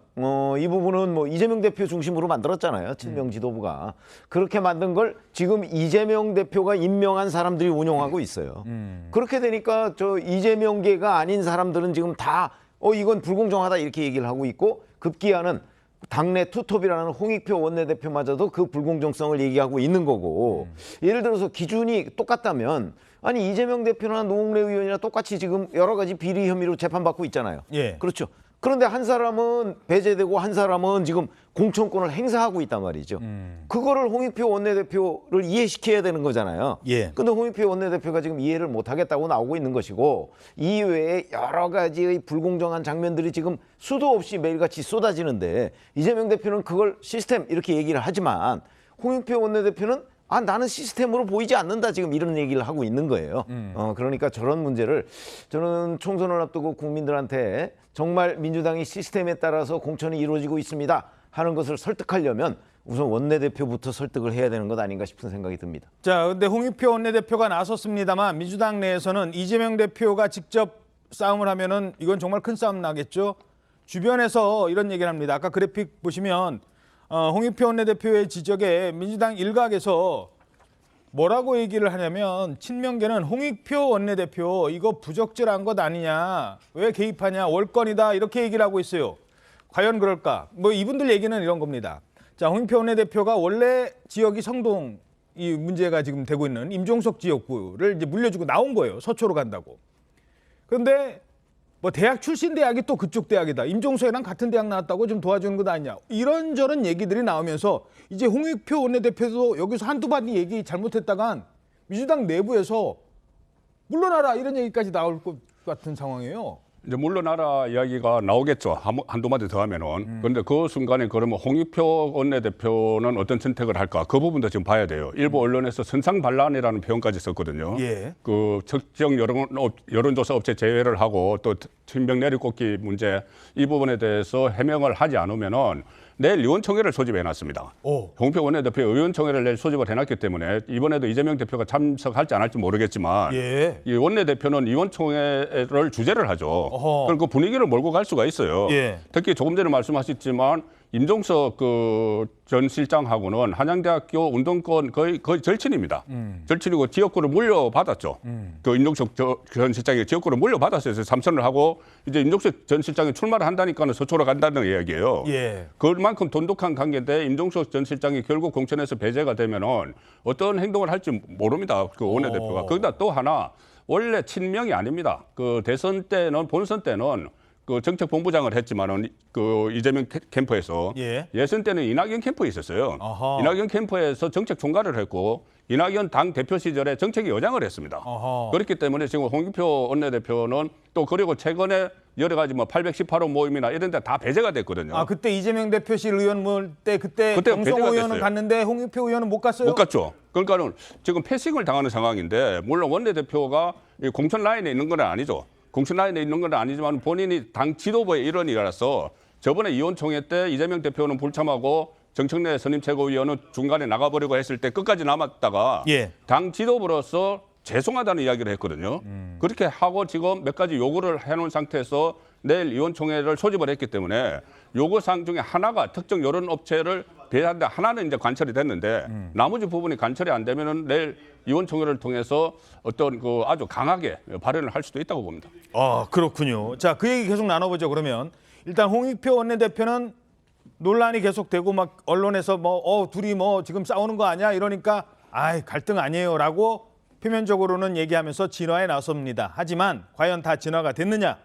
Speaker 11: 이 부분은 뭐 이재명 대표 중심으로 만들었잖아요. 친명 지도부가. 그렇게 만든 걸 지금 이재명 대표가 임명한 사람들이 운용하고 있어요. 그렇게 되니까 저 이재명계가 아닌 사람들은 지금 다 이건 불공정하다 이렇게 얘기를 하고 있고 급기야는 당내 투톱이라는 홍익표 원내대표마저도 그 불공정성을 얘기하고 있는 거고 예를 들어서 기준이 똑같다면 아니 이재명 대표나 노웅래 의원이나 똑같이 지금 여러 가지 비리 혐의로 재판받고 있잖아요.
Speaker 1: 예.
Speaker 11: 그렇죠. 그런데 한 사람은 배제되고 한 사람은 지금 공천권을 행사하고 있단 말이죠. 그거를 홍익표 원내대표를 이해시켜야 되는 거잖아요.
Speaker 1: 예.
Speaker 11: 근데 홍익표 원내대표가 지금 이해를 못하겠다고 나오고 있는 것이고 이외에 여러 가지의 불공정한 장면들이 지금 수도 없이 매일같이 쏟아지는데 이재명 대표는 그걸 시스템 이렇게 얘기를 하지만 홍익표 원내대표는 나는 시스템으로 보이지 않는다 지금 이런 얘기를 하고 있는 거예요. 그러니까 저런 문제를 저는 총선을 앞두고 국민들한테 정말 민주당이 시스템에 따라서 공천이 이루어지고 있습니다 하는 것을 설득하려면 우선 원내대표부터 설득을 해야 되는 것 아닌가 싶은 생각이 듭니다.
Speaker 1: 자, 근데 홍익표 원내대표가 나섰습니다만 민주당 내에서는 이재명 대표가 직접 싸움을 하면은 이건 정말 큰 싸움 나겠죠. 주변에서 이런 얘기를 합니다. 아까 그래픽 보시면 홍익표 원내대표의 지적에 민주당 일각에서 뭐라고 얘기를 하냐면 친명계는 홍익표 원내대표 이거 부적절한 것 아니냐, 왜 개입하냐, 월권이다 이렇게 얘기를 하고 있어요. 과연 그럴까? 뭐 이분들 얘기는 이런 겁니다. 자, 홍익표 원내대표가 원래 지역이 성동 이 문제가 지금 되고 있는 임종석 지역구를 이제 물려주고 나온 거예요. 서초로 간다고. 그런데 뭐 대학 출신 대학이 또 그쪽 대학이다. 임종석이랑 같은 대학 나왔다고 좀 도와주는 것 아니냐. 이런저런 얘기들이 나오면서 이제 홍익표 원내대표도 여기서 한두 번 얘기 잘못했다간 민주당 내부에서 물러나라 이런 얘기까지 나올 것 같은 상황이에요.
Speaker 16: 이제 물러나라 이야기가 나오겠죠. 한두 마디 더 하면은. 그런데 그 순간에 그러면 홍익표 원내대표는 어떤 선택을 할까? 그 부분도 지금 봐야 돼요. 일부 언론에서 선상반란이라는 표현까지 썼거든요.
Speaker 1: 예.
Speaker 16: 그 특정 여론조사 업체 제외를 하고 또 친명 내리꽂기 문제 이 부분에 대해서 해명을 하지 않으면은 내일 의원총회를 소집해놨습니다. 홍익표 원내대표 의원총회를 내일 소집을 해놨기 때문에 이번에도 이재명 대표가 참석할지 안 할지 모르겠지만
Speaker 1: 예.
Speaker 16: 이 원내대표는 의원총회를 주재를 하죠. 그럼 그 분위기를 몰고 갈 수가 있어요.
Speaker 1: 예.
Speaker 16: 특히 조금 전에 말씀하셨지만 임종석 전 실장하고는 한양대학교 운동권 거의 절친입니다. 절친이고 지역구를 물려받았죠. 그 임종석 전 실장이 지역구를 물려받았어요. 그래서 삼선을 하고 이제 임종석 전 실장이 출마를 한다니까는 서초로 간다는 이야기예요.
Speaker 1: 예.
Speaker 16: 그만큼 돈독한 관계인데 임종석 전 실장이 결국 공천에서 배제가 되면은 어떤 행동을 할지 모릅니다. 그 원내대표가. 거기다 또 하나 원래 친명이 아닙니다. 그 대선 때는 본선 때는 그 정책본부장을 했지만은 그 이재명 캠프에서 예선 때는 이낙연 캠프에 있었어요.
Speaker 1: 아하.
Speaker 16: 이낙연 캠프에서 정책 총괄을 했고 이낙연 당 대표 시절에 정책 여장을 했습니다.
Speaker 1: 아하.
Speaker 16: 그렇기 때문에 지금 홍익표 원내대표는 또 그리고 최근에 여러 가지 뭐 818호 모임이나 이런 데 다 배제가 됐거든요.
Speaker 1: 아, 그때 이재명 대표실 의원 모을 때 그때
Speaker 16: 그때
Speaker 1: 정성
Speaker 16: 배제가
Speaker 1: 의원은
Speaker 16: 됐어요.
Speaker 1: 갔는데 홍익표 의원은 못 갔어요?
Speaker 16: 못 갔죠. 그러니까는 지금 패싱을 당하는 상황인데 물론 원내대표가 이 공천 라인에 있는 건 아니죠. 공천 라인에 있는 건 아니지만 본인이 당 지도부의 일원이라서 저번에 의원총회 때 이재명 대표는 불참하고 정청래 선임 최고위원은 중간에 나가버리고 했을 때 끝까지 남았다가
Speaker 1: 예.
Speaker 16: 당 지도부로서 죄송하다는 이야기를 했거든요. 그렇게 하고 지금 몇 가지 요구를 해놓은 상태에서 내일 의원총회를 소집을 했기 때문에 요구사항 중에 하나가 특정 여론업체를 배제하는데 하나는 이제 관철이 됐는데 나머지 부분이 관철이 안 되면은 내일 의원총회를 통해서 어떤 그 아주 강하게 발언을 할 수도 있다고 봅니다.
Speaker 1: 아, 그렇군요. 자, 그 얘기 계속 나눠보죠. 그러면 일단 홍익표 원내대표는 논란이 계속되고 막 언론에서 뭐 둘이 뭐 지금 싸우는 거 아니야 이러니까 갈등 아니에요라고 표면적으로는 얘기하면서 진화에 나섭니다. 하지만 과연 다 진화가 됐느냐?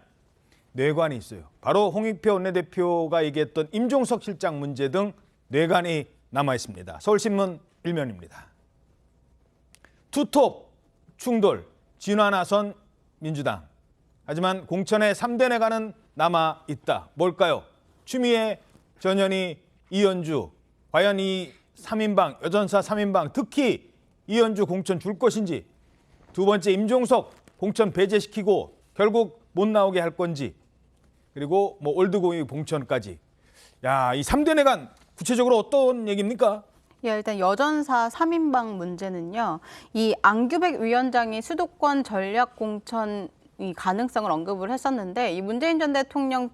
Speaker 1: 뇌관이 있어요. 바로 홍익표 원내대표가 얘기했던 임종석 실장 문제 등 뇌관이 남아 있습니다. 서울신문 1면입니다. 투톱 충돌 진화 나선 민주당. 하지만 공천의 3대 내관은 남아 있다. 뭘까요? 추미애, 전현희, 이현주. 과연 이 3인방, 여전사 3인방 특히 이현주 공천 줄 것인지, 두 번째 임종석 공천 배제시키고 결국 못 나오게 할 건지, 그리고 뭐 올드고이 공천까지. 야, 이 3대 내관 구체적으로 어떤 얘기입니까?
Speaker 7: 예, 일단 여전사 3인방 문제는요. 이 안규백 위원장이 수도권 전략 공천 이 가능성을 언급을 했었는데 이 문재인 전 대통령을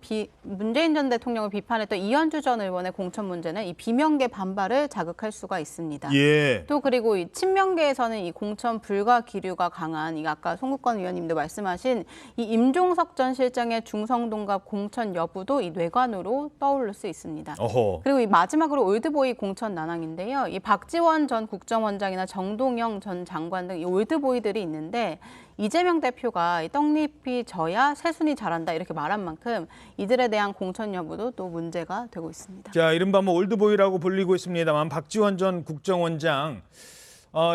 Speaker 7: 비판했던 이현주 전 의원의 공천 문제는 이 비명계 반발을 자극할 수가 있습니다.
Speaker 1: 예.
Speaker 7: 또 그리고 이 친명계에서는 이 공천 불가 기류가 강한 이 아까 송국권 의원님도 말씀하신 이 임종석 전 실장의 중성동갑 공천 여부도 이 뇌관으로 떠오를 수 있습니다.
Speaker 1: 어허.
Speaker 7: 그리고 이 마지막으로 올드보이 공천 난항인데요. 이 박지원 전 국정원장이나 정동영 전 장관 등 이 올드보이들이 있는데 이재명 대표가 떡잎이 져야 새순이 자란다 이렇게 말한 만큼 이들에 대한 공천 여부도 또 문제가 되고 있습니다.
Speaker 1: 자, 이른바 뭐 올드보이라고 불리고 있습니다만 박지원 전 국정원장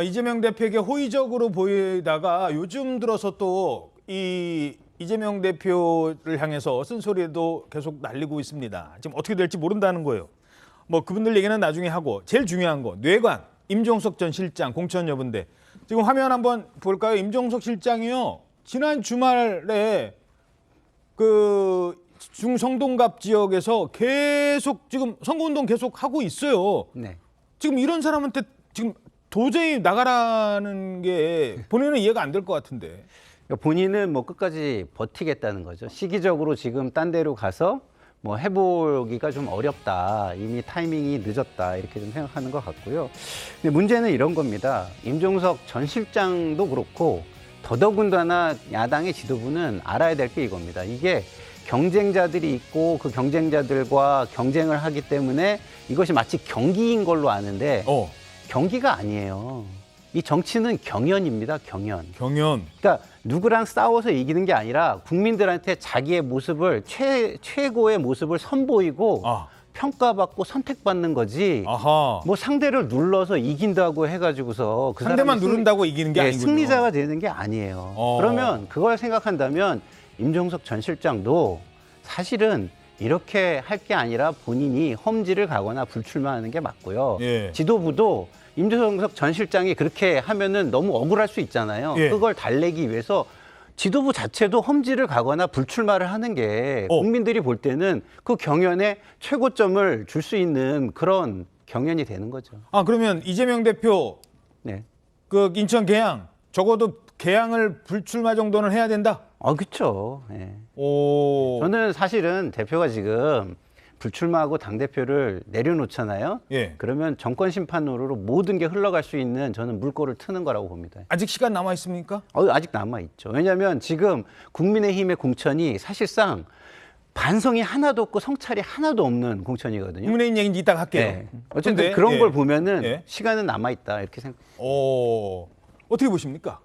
Speaker 1: 이재명 대표에게 호의적으로 보이다가 요즘 들어서 또 이 이재명 대표를 향해서 쓴소리도 계속 날리고 있습니다. 지금 어떻게 될지 모른다는 거예요. 뭐 그분들 얘기는 나중에 하고 제일 중요한 거 뇌관 임종석 전 실장 공천 여부인데 지금 화면 한번 볼까요? 임종석 실장이요. 지난 주말에 그 중성동갑 지역에서 계속 지금 선거운동 계속 하고 있어요.
Speaker 17: 네.
Speaker 1: 지금 이런 사람한테 지금 도저히 나가라는 게 본인은 이해가 안 될 것 같은데.
Speaker 17: 본인은 뭐 끝까지 버티겠다는 거죠. 시기적으로 지금 딴 데로 가서 뭐 해보기가 좀 어렵다. 이미 타이밍이 늦었다. 이렇게 좀 생각하는 것 같고요. 근데 문제는 이런 겁니다. 임종석 전 실장도 그렇고 더더군다나 야당의 지도부는 알아야 될 게 이겁니다. 이게 경쟁자들이 있고 그 경쟁자들과 경쟁을 하기 때문에 이것이 마치 경기인 걸로 아는데 경기가 아니에요. 이 정치는 경연입니다. 경연. 그러니까 누구랑 싸워서 이기는 게 아니라 국민들한테 자기의 모습을 최고의 모습을 선보이고 평가받고 선택받는 거지. 뭐 상대를 눌러서 이긴다고 해가지고서 그
Speaker 1: 상대만 누른다고 이기는 게 아니군요.
Speaker 17: 승리자가 되는 게 아니에요. 그러면 그걸 생각한다면 임종석 전 실장도 사실은 이렇게 할 게 아니라 본인이 험지를 가거나 불출마하는 게 맞고요. 지도부도 임종석 전 실장이 그렇게 하면은 너무 억울할 수 있잖아요. 그걸 달래기 위해서 지도부 자체도 험지를 가거나 불출마를 하는 게 국민들이 볼 때는 그 경연에 최고점을 줄 수 있는 그런 경연이 되는 거죠.
Speaker 1: 그러면 이재명 대표 그 인천 계양 적어도 계양을 불출마 정도는 해야 된다?
Speaker 17: 그렇죠. 저는 사실은 대표가 지금 불출마하고 당대표를 내려놓잖아요. 그러면 정권 심판으로 모든 게 흘러갈 수 있는 저는 물꼬를 트는 거라고 봅니다.
Speaker 1: 아직 시간 남아 있습니까?
Speaker 17: 아직 남아 있죠. 왜냐하면 지금 국민의힘의 공천이 사실상 반성이 하나도 없고 성찰이 하나도 없는 공천이거든요.
Speaker 1: 국민의힘 얘기는 이따가 할게요.
Speaker 17: 어쨌든
Speaker 1: 근데,
Speaker 17: 그런 걸 보면은 시간은 남아 있다 이렇게 생각.
Speaker 1: 어떻게 보십니까?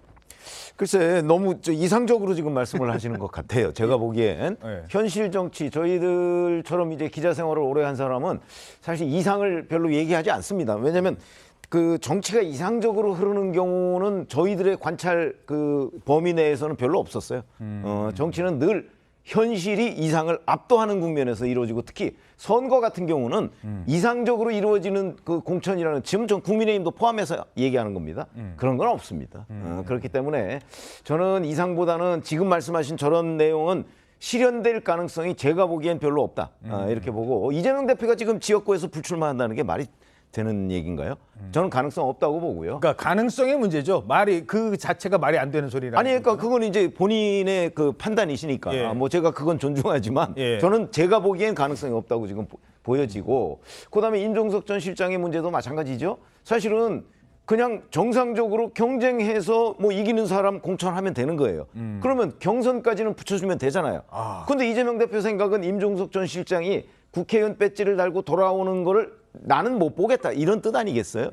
Speaker 11: 글쎄 너무 이상적으로 지금 말씀을 하시는 것 같아요. 제가 보기엔 현실 정치 저희들처럼 이제 기자 생활을 오래 한 사람은 사실 이상을 별로 얘기하지 않습니다. 왜냐하면 그 정치가 이상적으로 흐르는 경우는 저희들의 관찰 그 범위 내에서는 별로 없었어요. 정치는 늘 현실이 이상을 압도하는 국면에서 이루어지고 특히 선거 같은 경우는 이상적으로 이루어지는 그 공천이라는 지금 전 국민의힘도 포함해서 얘기하는 겁니다. 그런 건 없습니다. 그렇기 때문에 저는 이상보다는 지금 말씀하신 저런 내용은 실현될 가능성이 제가 보기엔 별로 없다. 이렇게 보고 이재명 대표가 지금 지역구에서 불출마한다는 게 말이 되는 얘기인가요? 저는 가능성 없다고 보고요.
Speaker 1: 그러니까 가능성의 문제죠. 말이 그 자체가 말이 안 되는 소리라.
Speaker 11: 아니 그러니까 그건 이제 본인의 그 판단이시니까 뭐 제가 그건 존중하지만 저는 제가 보기엔 가능성이 없다고 지금 보여지고 그다음에 임종석 전 실장의 문제도 마찬가지죠. 사실은 그냥 정상적으로 경쟁해서 뭐 이기는 사람 공천하면 되는 거예요. 그러면 경선까지는 붙여주면 되잖아요. 근데 이재명 대표 생각은 임종석 전 실장이 국회의원 배지를 달고 돌아오는 거를 나는 못 보겠다 이런 뜻 아니겠어요?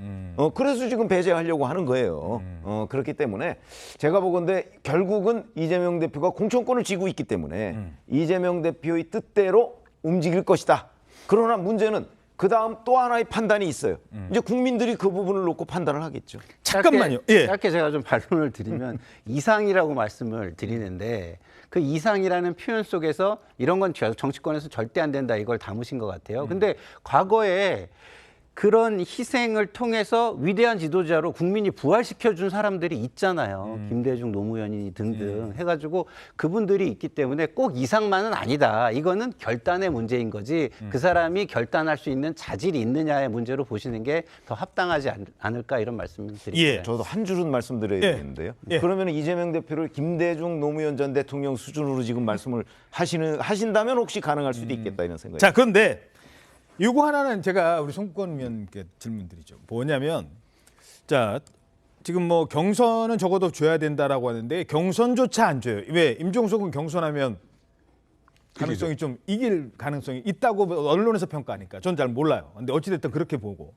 Speaker 11: 그래서 지금 배제하려고 하는 거예요. 그렇기 때문에 제가 보건대 결국은 이재명 대표가 공천권을 쥐고 있기 때문에 이재명 대표의 뜻대로 움직일 것이다. 그러나 문제는 그 다음 또 하나의 판단이 있어요. 이제 국민들이 그 부분을 놓고 판단을 하겠죠.
Speaker 1: 잠깐만요.
Speaker 17: 짧게 제가 좀 반론을 드리면 이상이라고 말씀을 드리는데 그 이상이라는 표현 속에서 이런 건 정치권에서 절대 안 된다 이걸 담으신 것 같아요. 근데 과거에 그런 희생을 통해서 위대한 지도자로 국민이 부활시켜준 사람들이 있잖아요. 김대중, 노무현이 등등 해가지고 그분들이 있기 때문에 꼭 이상만은 아니다. 이거는 결단의 문제인 거지 그 사람이 결단할 수 있는 자질이 있느냐의 문제로 보시는 게 더 합당하지 않을까 이런 말씀을 드립니다.
Speaker 11: 예. 저도 한 줄은 말씀드려야 되겠는데요. 그러면 이재명 대표를 김대중, 노무현 전 대통령 수준으로 지금 말씀을 하신다면 혹시 가능할 수도 있겠다 이런 생각이.
Speaker 1: 자, 그런데 이거 하나는 제가 우리 송국권 의원께 질문드리죠. 뭐냐면, 자, 지금 뭐 경선은 적어도 줘야 된다라고 하는데 경선조차 안 줘요. 왜? 임종석은 경선하면 가능성이 좀 이길 가능성이 있다고 언론에서 평가하니까 전 잘 몰라요. 근데 어찌됐든 그렇게 보고.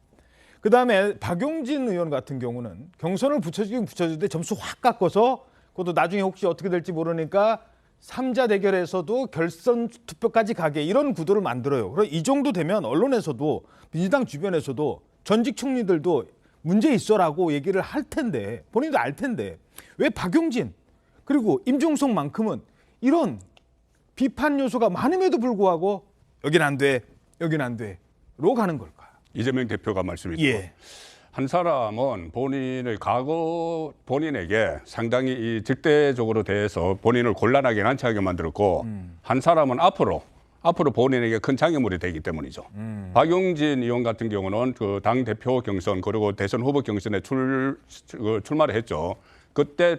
Speaker 1: 그다음에 박용진 의원 같은 경우는 경선을 붙여주긴 붙여주는데 점수 확 깎아서 그것도 나중에 혹시 어떻게 될지 모르니까 3자 대결에서도 결선 투표까지 가게 이런 구도를 만들어요. 그래서 이 정도 되면 언론에서도 민주당 주변에서도 전직 총리들도 문제 있어라고 얘기를 할 텐데 본인도 알 텐데 왜 박용진 그리고 임종석만큼은 이런 비판 요소가 많음에도 불구하고 여긴 안 돼, 여긴 안 돼로 가는 걸까요?
Speaker 16: 이재명 대표가 말씀했죠. 한 사람은 본인에게 상당히 이 적대적으로 대해서 본인을 곤란하게 난처하게 만들었고 한 사람은 앞으로 본인에게 큰 장애물이 되기 때문이죠. 박용진 의원 같은 경우는 그 당 대표 경선 그리고 대선 후보 경선에 출마를 했죠. 그때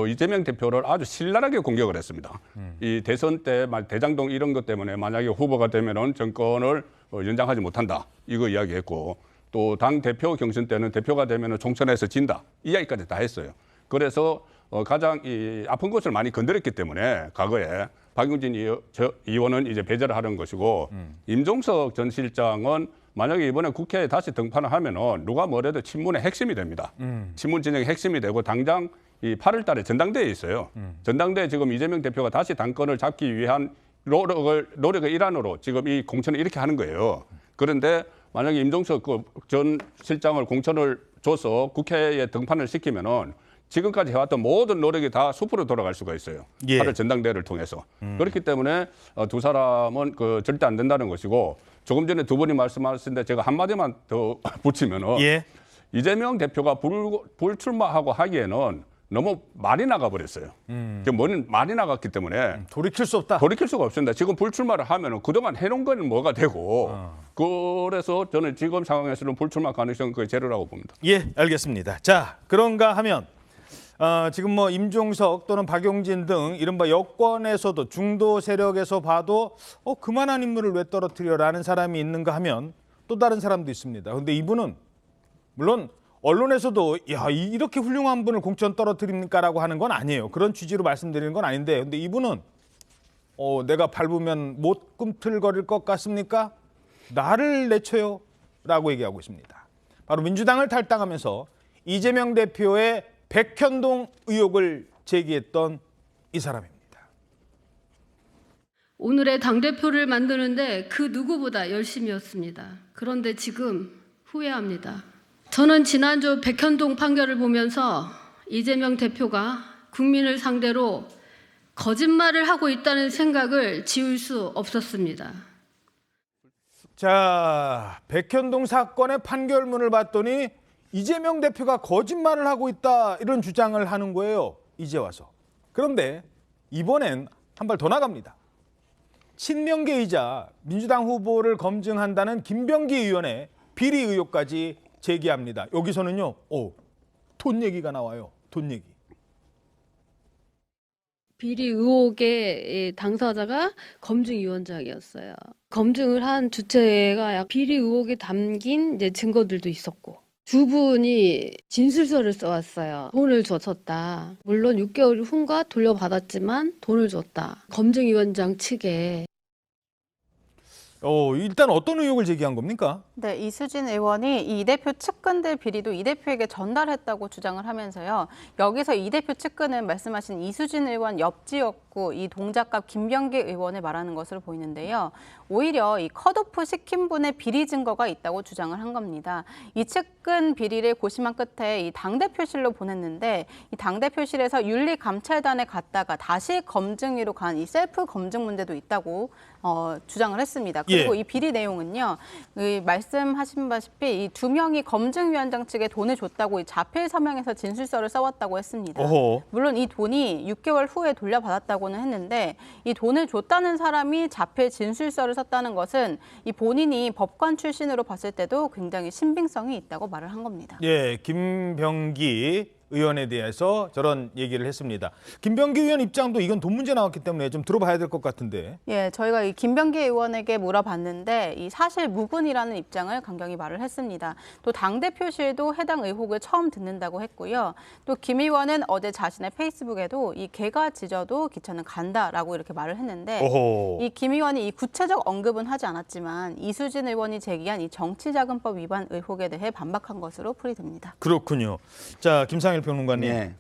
Speaker 16: 이재명 대표를 아주 신랄하게 공격을 했습니다. 이 대선 때 대장동 이런 것 때문에 만약에 후보가 되면은 정권을 연장하지 못한다 이거 이야기했고. 또 당 대표 경선 때는 대표가 되면 총선에서 진다 이 이야기까지 다 했어요. 그래서 가장 이 아픈 곳을 많이 건드렸기 때문에 과거에 박용진 의원은 이제 배제를 하는 것이고 임종석 전 실장은 만약에 이번에 국회에 다시 등판을 하면은 누가 뭐래도 친문의 핵심이 됩니다. 친문 진영의 핵심이 되고 당장 이 8월 달에 전당대회에 있어요. 전당대회 지금 이재명 대표가 다시 당권을 잡기 위한 노력의 일환으로 지금 이 공천을 이렇게 하는 거예요. 그런데 만약에 임종석 전 실장을 공천을 줘서 국회에 등판을 시키면은 지금까지 해왔던 모든 노력이 다 숲으로 돌아갈 수가 있어요. 8월 전당대회를 통해서. 그렇기 때문에 두 사람은 절대 안 된다는 것이고 조금 전에 두 분이 말씀하셨는데 제가 한마디만 더 붙이면은 이재명 대표가 불출마하고 하기에는 너무 많이 나가버렸어요. 지금 많이 나갔기 때문에
Speaker 1: 돌이킬 수 없다.
Speaker 16: 돌이킬 수가 없습니다. 지금 불출마를 하면은 그동안 해놓은 건 뭐가 되고 그래서 저는 지금 상황에서는 불출마 가능성은 거의 제로라고 봅니다.
Speaker 1: 예, 알겠습니다. 자, 그런가 하면 지금 뭐 임종석 또는 박용진 등 이른바 여권에서도 중도 세력에서 봐도 그만한 인물을 왜 떨어뜨려라는 사람이 있는가 하면 또 다른 사람도 있습니다. 그런데 이분은 물론 언론에서도 야 이렇게 훌륭한 분을 공천 떨어뜨립니까라고 하는 건 아니에요. 그런 취지로 말씀드리는 건 아닌데 근데 이분은 내가 밟으면 못 꿈틀거릴 것 같습니까? 나를 내쳐요 라고 얘기하고 있습니다. 바로 민주당을 탈당하면서 이재명 대표의 백현동 의혹을 제기했던 이 사람입니다.
Speaker 2: 오늘의 당대표를 만드는데 그 누구보다 열심이었습니다. 그런데 지금 후회합니다. 저는 지난주 백현동 판결을 보면서 이재명 대표가 국민을 상대로 거짓말을 하고 있다는 생각을 지울 수 없었습니다.
Speaker 1: 자, 백현동 사건의 판결문을 봤더니 이재명 대표가 거짓말을 하고 있다 이런 주장을 하는 거예요. 이제 와서. 그런데 이번엔 한 발 더 나갑니다. 친명계이자 민주당 후보를 검증한다는 김병기 의원의 비리 의혹까지 제기합니다. 여기서는요, 돈 얘기가 나와요. 돈 얘기.
Speaker 2: 비리 의혹의 당사자가 검증위원장이었어요. 검증을 한 주체가 비리 의혹에 담긴 이제 증거들도 있었고 두 분이 진술서를 써왔어요. 돈을 줬었다. 물론 6개월 후인가 돌려받았지만 돈을 줬다. 검증위원장 측에.
Speaker 1: 일단 어떤 의혹을 제기한 겁니까?
Speaker 7: 네, 이수진 의원이 이 대표 측근들 비리도 이 대표에게 전달했다고 주장을 하면서요. 여기서 이 대표 측근은 말씀하신 이수진 의원 옆지역구 이 동작갑 김병기 의원을 말하는 것으로 보이는데요. 오히려 이 컷오프 시킨 분의 비리 증거가 있다고 주장을 한 겁니다. 이 측근 비리를 고심한 끝에 이 당대표실로 보냈는데 이 당대표실에서 윤리감찰단에 갔다가 다시 검증위로 간 이 셀프 검증 문제도 있다고 주장을 했습니다. 그리고
Speaker 1: 예.
Speaker 7: 이 비리 내용은요, 말씀하신 바시피 이 2명이 검증위원장 측에 돈을 줬다고 이 자필 서명에서 진술서를 써왔다고 했습니다.
Speaker 1: 어허.
Speaker 7: 물론 이 돈이 6개월 후에 돌려받았다고는 했는데 이 돈을 줬다는 사람이 자필 진술서를 썼다는 것은 이 본인이 법관 출신으로 봤을 때도 굉장히 신빙성이 있다고 말을 한 겁니다.
Speaker 1: 예, 김병기 의원에 대해서 저런 얘기를 했습니다. 김병기 의원 입장도 이건 돈 문제 나왔기 때문에 좀 들어봐야 될 것 같은데.
Speaker 7: 예, 저희가 이 김병기 의원에게 물어봤는데 이 사실 무근이라는 입장을 강경히 말을 했습니다. 또 당대표실도 해당 의혹을 처음 듣는다고 했고요. 또 김 의원은 어제 자신의 페이스북에도 이 개가 짖어도 기차는 간다라고 이렇게 말을 했는데 이 김 의원이 이 구체적 언급은 하지 않았지만 이수진 의원이 제기한 이 정치자금법 위반 의혹에 대해 반박한 것으로 풀이됩니다.
Speaker 1: 그렇군요. 자, 김상일 평론가님.
Speaker 17: 네.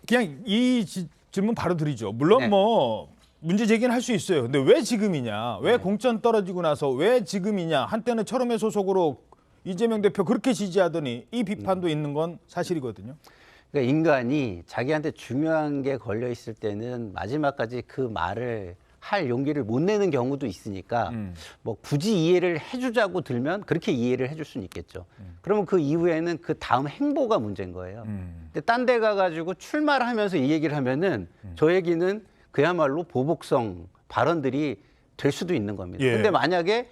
Speaker 1: 그냥 이 질문 바로 드리죠. 물론
Speaker 17: 네.
Speaker 1: 뭐 문제 제기는 할 수 있어요. 근데 왜 지금이냐? 왜 공천 떨어지고 나서 왜 지금이냐? 한때는 철험의 소속으로 이재명 대표 그렇게 지지하더니 이 비판도 있는 건 사실이거든요.
Speaker 17: 그러니까 인간이 자기한테 중요한 게 걸려 있을 때는 마지막까지 그 말을 할 용기를 못 내는 경우도 있으니까 뭐 굳이 이해를 해주자고 들면 그렇게 이해를 해줄 수는 있겠죠. 그러면 그 이후에는 그 다음 행보가 문제인 거예요. 근데 딴 데 가가지고 출마를 하면서 이 얘기를 하면은 저 얘기는 그야말로 보복성 발언들이 될 수도 있는 겁니다.
Speaker 1: 예.
Speaker 17: 근데 만약에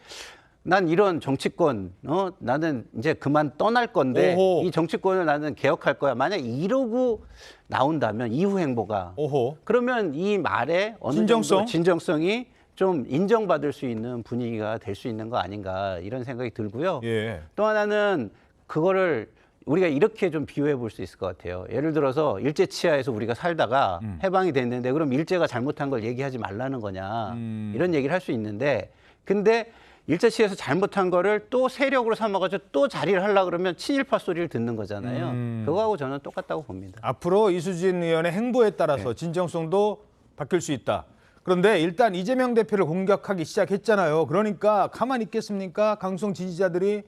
Speaker 17: 난 이런 정치권, 나는 이제 그만 떠날 건데
Speaker 1: 오호.
Speaker 17: 이 정치권을 나는 개혁할 거야. 만약 이러고 나온다면 이후 행보가
Speaker 1: 오호.
Speaker 17: 그러면 이 말에 어느
Speaker 1: 진정성?
Speaker 17: 정도 진정성이 좀 인정받을 수 있는 분위기가 될 수 있는 거 아닌가 이런 생각이 들고요.
Speaker 1: 예.
Speaker 17: 또 하나는 그거를 우리가 이렇게 좀 비유해 볼 수 있을 것 같아요. 예를 들어서 일제 치하에서 우리가 살다가 해방이 됐는데 그럼 일제가 잘못한 걸 얘기하지 말라는 거냐 이런 얘기를 할 수 있는데 근데 일제 치하에서 잘못한 거를 또 세력으로 삼아가지고 또 자리를 하려고 그러면 친일파 소리를 듣는 거잖아요. 그거하고 저는 똑같다고 봅니다.
Speaker 1: 앞으로 이수진 의원의 행보에 따라서 진정성도 바뀔 수 있다. 그런데 일단 이재명 대표를 공격하기 시작했잖아요. 그러니까 가만히 있겠습니까? 강성 지지자들이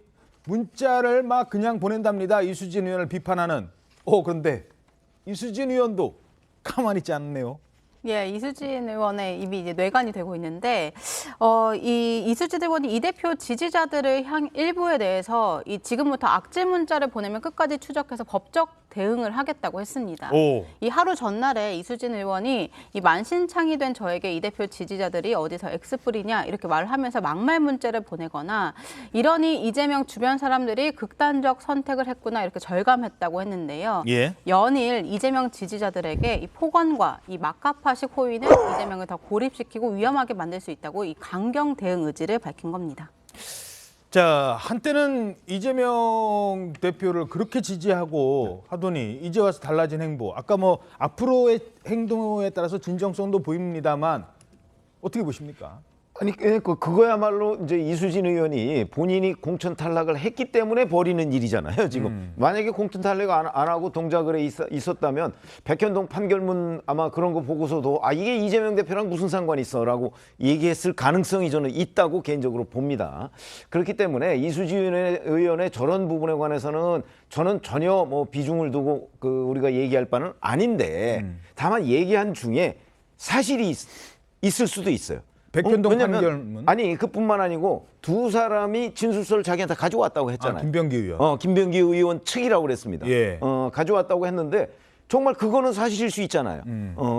Speaker 1: 문자를 막 그냥 보낸답니다. 이수진 의원을 비판하는. 그런데 이수진 의원도 가만히 있지 않네요.
Speaker 7: 예, 이수진 의원의 입이 이제 뇌관이 되고 있는데, 이 이수진 의원이 이 대표 지지자들을 일부에 대해서 이 지금부터 악질 문자를 보내면 끝까지 추적해서 법적 대응을 하겠다고 했습니다. 이 하루 전날에 이수진 의원이 이 만신창이 된 저에게 이 대표 지지자들이 어디서 X뿌리냐 이렇게 말을 하면서 막말 문자를 보내거나 이러니 이재명 주변 사람들이 극단적 선택을 했구나 이렇게 절감했다고 했는데요.
Speaker 1: 예.
Speaker 7: 연일 이재명 지지자들에게 이 폭언과 이 막가파식 호의는 이재명을 더 고립시키고 위험하게 만들 수 있다고 이 강경 대응 의지를 밝힌 겁니다.
Speaker 1: 자, 한때는 이재명 대표를 그렇게 지지하고 하더니 이제 와서 달라진 행보. 아까 뭐 앞으로의 행동에 따라서 진정성도 보입니다만 어떻게 보십니까?
Speaker 11: 아니 그거야말로 이제 이수진 의원이 본인이 공천 탈락을 했기 때문에 벌이는 일이잖아요. 지금 만약에 공천 탈락 안 하고 동작을 있었다면 백현동 판결문 아마 그런 거 보고서도 이게 이재명 대표랑 무슨 상관이 있어라고 얘기했을 가능성이 저는 있다고 개인적으로 봅니다. 그렇기 때문에 이수진 의원의 저런 부분에 관해서는 저는 전혀 뭐 비중을 두고 우리가 얘기할 바는 아닌데 다만 얘기한 중에 사실이 있을 수도 있어요.
Speaker 1: 백현동 판결문?
Speaker 11: 아니 그뿐만 아니고 두 사람이 진술서를 자기한테 가져왔다고 했잖아요.
Speaker 1: 김병기 의원.
Speaker 11: 김병기 의원 측이라고 그랬습니다.
Speaker 1: 예.
Speaker 11: 가져왔다고 했는데 정말 그거는 사실일 수 있잖아요.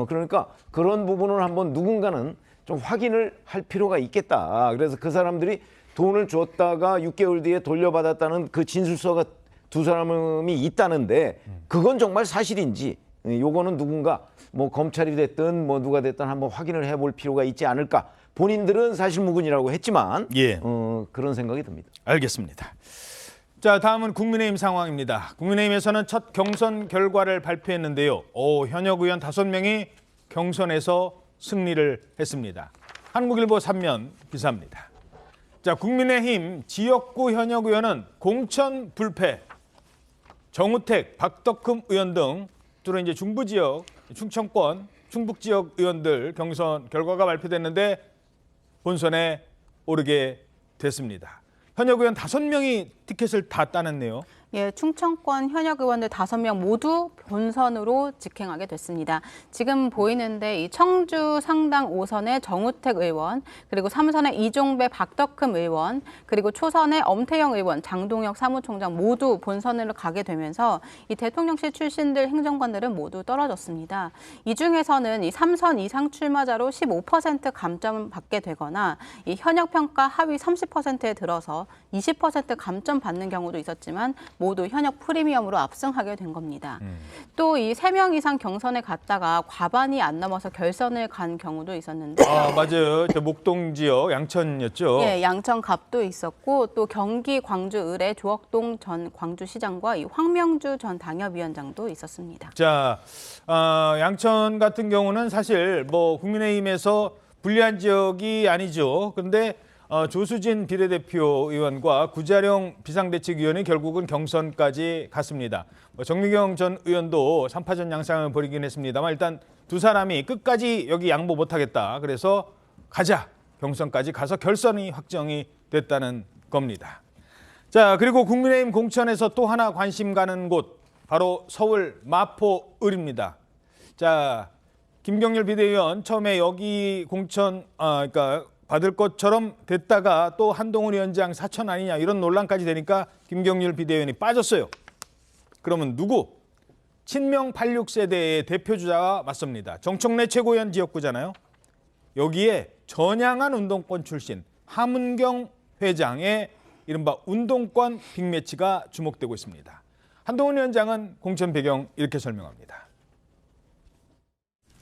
Speaker 11: 그러니까 그런 부분을 한번 누군가는 좀 확인을 할 필요가 있겠다. 그래서 그 사람들이 돈을 줬다가 6개월 뒤에 돌려받았다는 그 진술서가 두 사람이 있다는데 그건 정말 사실인지 요거는 누군가 뭐 검찰이 됐든 뭐 누가 됐든 한번 확인을 해볼 필요가 있지 않을까. 본인들은 사실무근이라고 했지만
Speaker 1: 예.
Speaker 11: 그런 생각이 듭니다.
Speaker 1: 알겠습니다. 자, 다음은 국민의힘 상황입니다. 국민의힘에서는 첫 경선 결과를 발표했는데요. 현역 의원 5명이 경선에서 승리를 했습니다. 한국일보 3면 기사입니다. 자, 국민의힘 지역구 현역 의원은 공천 불패. 정우택, 박덕흠 의원 등 주로 이제 중부 지역, 충청권, 충북 지역 의원들 경선 결과가 발표됐는데 본선에 오르게 됐습니다. 현역 의원 5명이 티켓을 다 따냈네요.
Speaker 7: 예, 충청권 현역 의원들 5명 모두 본선으로 직행하게 됐습니다. 지금 보이는데 이 청주 상당 5선의 정우택 의원, 그리고 3선의 이종배 박덕흠 의원, 그리고 초선의 엄태영 의원, 장동혁 사무총장 모두 본선으로 가게 되면서 이 대통령실 출신들 행정관들은 모두 떨어졌습니다. 이 중에서는 이 3선 이상 출마자로 15% 감점 받게 되거나 이 현역 평가 하위 30%에 들어서 20% 감점 받는 경우도 있었지만 모두 현역 프리미엄으로 압승하게 된 겁니다. 또 이 3명 이상 경선에 갔다가 과반이 안 넘어서 결선을 간 경우도 있었는데
Speaker 1: 아, 맞아요. 저 목동 지역 양천이었죠.
Speaker 7: 예, 양천갑도 있었고 또 경기 광주 을의 조혁동 전 광주시장과 이 황명주 전 당협위원장도 있었습니다.
Speaker 1: 자, 양천 같은 경우는 사실 뭐 국민의힘에서 불리한 지역이 아니죠. 그런데 조수진 비례대표 의원과 구자룡 비상대책위원이 결국은 경선까지 갔습니다. 정미경 전 의원도 3파전 양상을 벌이긴 했습니다만 일단 두 사람이 끝까지 여기 양보 못하겠다. 그래서 가자. 경선까지 가서 결선이 확정이 됐다는 겁니다. 자, 그리고 국민의힘 공천에서 또 하나 관심 가는 곳 바로 서울 마포을입니다. 자, 김경률 비대위원 처음에 여기 공천 그러니까 받을 것처럼 됐다가 또 한동훈 위원장 사천 아니냐 이런 논란까지 되니까 김경률 비대위원이 빠졌어요. 그러면 누구? 친명 86세대의 대표주자가 맞섭니다. 정청래 최고위원 지역구잖아요. 여기에 전향한 운동권 출신 함은경 회장의 이른바 운동권 빅매치가 주목되고 있습니다. 한동훈 위원장은 공천 배경 이렇게 설명합니다.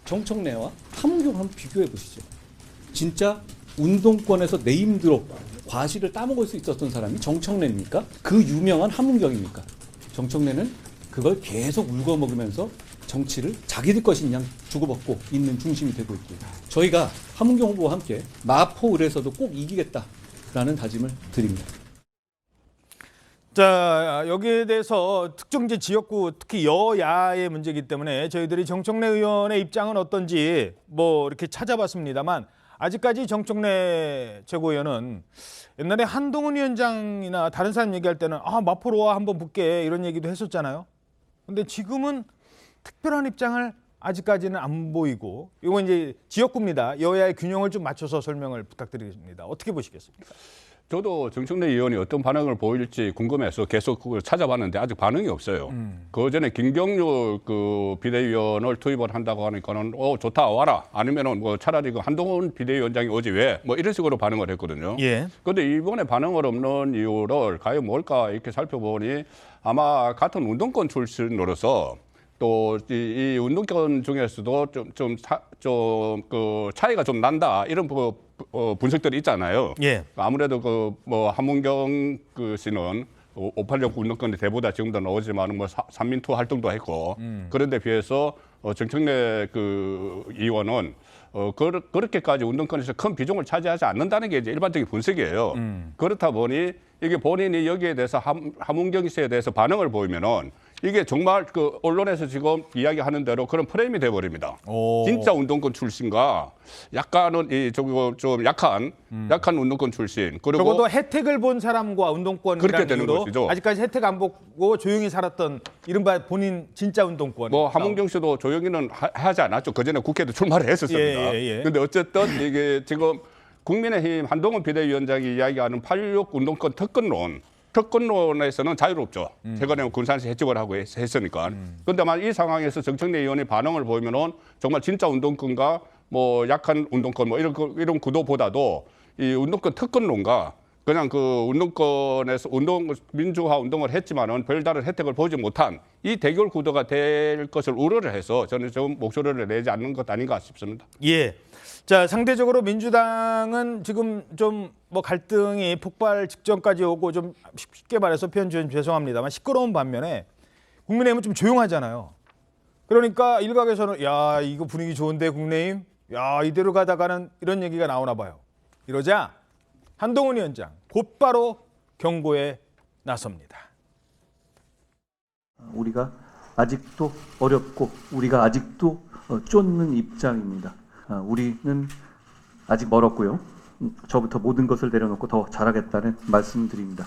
Speaker 20: 정청래와 함은경 한번 비교해 보시죠. 진짜 운동권에서 내 힘대로 과실을 따먹을 수 있었던 사람이 정청래입니까? 그 유명한 함은경입니까? 정청래는 그걸 계속 울거먹으면서 정치를 자기들 것인 양 주고받고 있는 중심이 되고 있고요. 저희가 함은경 후보와 함께 마포을에서도 꼭 이기겠다라는 다짐을 드립니다.
Speaker 1: 자, 여기에 대해서 특정지 지역구 특히 여야의 문제이기 때문에 저희들이 정청래 의원의 입장은 어떤지 뭐 이렇게 찾아봤습니다만 아직까지 정청래 최고위원은 옛날에 한동훈 위원장이나 다른 사람 얘기할 때는 마포로 와 한번 붙게 이런 얘기도 했었잖아요. 근데 지금은 특별한 입장을 아직까지는 안 보이고 이거 이제 지역구입니다. 여야의 균형을 좀 맞춰서 설명을 부탁드리겠습니다. 어떻게 보시겠습니까?
Speaker 16: 저도 정청래 의원이 어떤 반응을 보일지 궁금해서 계속 그걸 찾아봤는데 아직 반응이 없어요. 그 전에 김경률 그 비대위원을 투입을 한다고 하니까는 좋다 와라 아니면은 뭐 차라리 그 한동훈 비대위원장이 오지 왜 뭐 이런 식으로 반응을 했거든요.
Speaker 1: 예.
Speaker 16: 그런데 이번에 반응을 없는 이유를 과연 뭘까 이렇게 살펴보니 아마 같은 운동권 출신으로서 또 이 운동권 중에서도 좀 그 차이가 좀 난다 이런 분석들이 있잖아요.
Speaker 1: 예.
Speaker 16: 아무래도 그 뭐 함은경 그 씨는 586 운동권의 대보다 지금도 나오지만 뭐 삼민투 활동도 했고 그런데 비해서 정청래 그 의원은 그렇게까지 운동권에서 큰 비중을 차지하지 않는다는 게 이제 일반적인 분석이에요. 그렇다 보니 이게 본인이 여기에 대해서 함은경 씨에 대해서 반응을 보이면은 이게 정말 그 언론에서 지금 이야기하는 대로 그런 프레임이 돼버립니다. 진짜 운동권 출신과 약간은 좀 약한 운동권 출신 그리고
Speaker 1: 적어도 혜택을 본 사람과 운동권이라는
Speaker 16: 되는
Speaker 1: 이유로
Speaker 16: 것이죠.
Speaker 1: 아직까지 혜택 안 보고 조용히 살았던 이른바 본인 진짜 운동권.
Speaker 16: 뭐 함은경 씨도 조용히는 하지 않았죠. 그전에 국회도 출마를 했었습니다. 그런데 어쨌든 이게 지금 국민의힘 한동훈 비대위원장이 이야기하는 8.16 운동권 특권론에서는 자유롭죠. 최근에 군산시 해직을 하고 했으니까. 그런데 이 상황에서 정청래 의원의 반응을 보면은 정말 진짜 운동권과 뭐 약한 운동권 뭐 이런 구도보다도 이 운동권 특권론과 그냥 그 운동권에서 민주화 운동을 했지만은 별다른 혜택을 보지 못한 이 대결 구도가 될 것을 우려를 해서 저는 좀 목소리를 내지 않는 것 아닌가 싶습니다.
Speaker 1: 예. 자, 상대적으로 민주당은 지금 좀 뭐 갈등이 폭발 직전까지 오고 좀 쉽게 말해서 표현 좀 죄송합니다만 시끄러운 반면에 국민의힘은 좀 조용하잖아요. 그러니까 일각에서는 야, 이거 분위기 좋은데 국민의힘? 야, 이대로 가다가는 이런 얘기가 나오나 봐요. 이러자 한동훈 위원장 곧바로 경고에 나섭니다.
Speaker 4: 우리가 아직도 어렵고 우리가 아직도 쫓는 입장입니다. 우리는 아직 멀었고요. 저부터 모든 것을 내려놓고 더 잘하겠다는 말씀드립니다.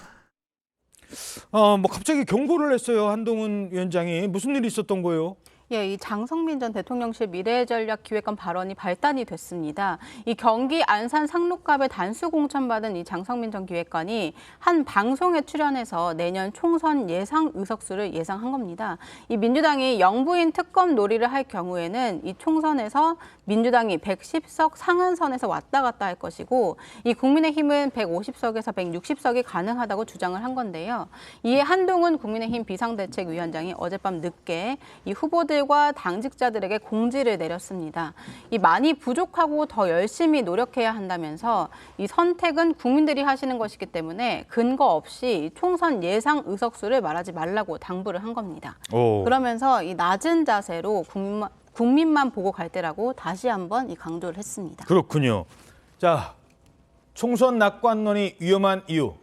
Speaker 1: 뭐 갑자기 경고를 했어요. 한동훈 위원장이. 무슨 일이 있었던 거예요?
Speaker 7: 예, 이 장성민 전 대통령실 미래전략기획관 발언이 발단이 됐습니다. 이 경기 안산 상록갑에 단수 공천받은 이 장성민 전 기획관이 한 방송에 출연해서 내년 총선 예상 의석수를 예상한 겁니다. 이 민주당이 영부인 특검 놀이를 할 경우에는 이 총선에서 민주당이 110석 상한선에서 왔다 갔다 할 것이고 이 국민의힘은 150석에서 160석이 가능하다고 주장을 한 건데요. 이에 한동훈 국민의힘 비상대책위원장이 어젯밤 늦게 이 후보들과 당직자들에게 공지를 내렸습니다. 이 많이 부족하고 더 열심히 노력해야 한다면서 이 선택은 국민들이 하시는 것이기 때문에 근거 없이 총선 예상 의석수를 말하지 말라고 당부를 한 겁니다. 그러면서 이 낮은 자세로 국민만 보고 갈 때라고 다시 한번 이 강조를 했습니다.
Speaker 1: 그렇군요. 자, 총선 낙관론이 위험한 이유.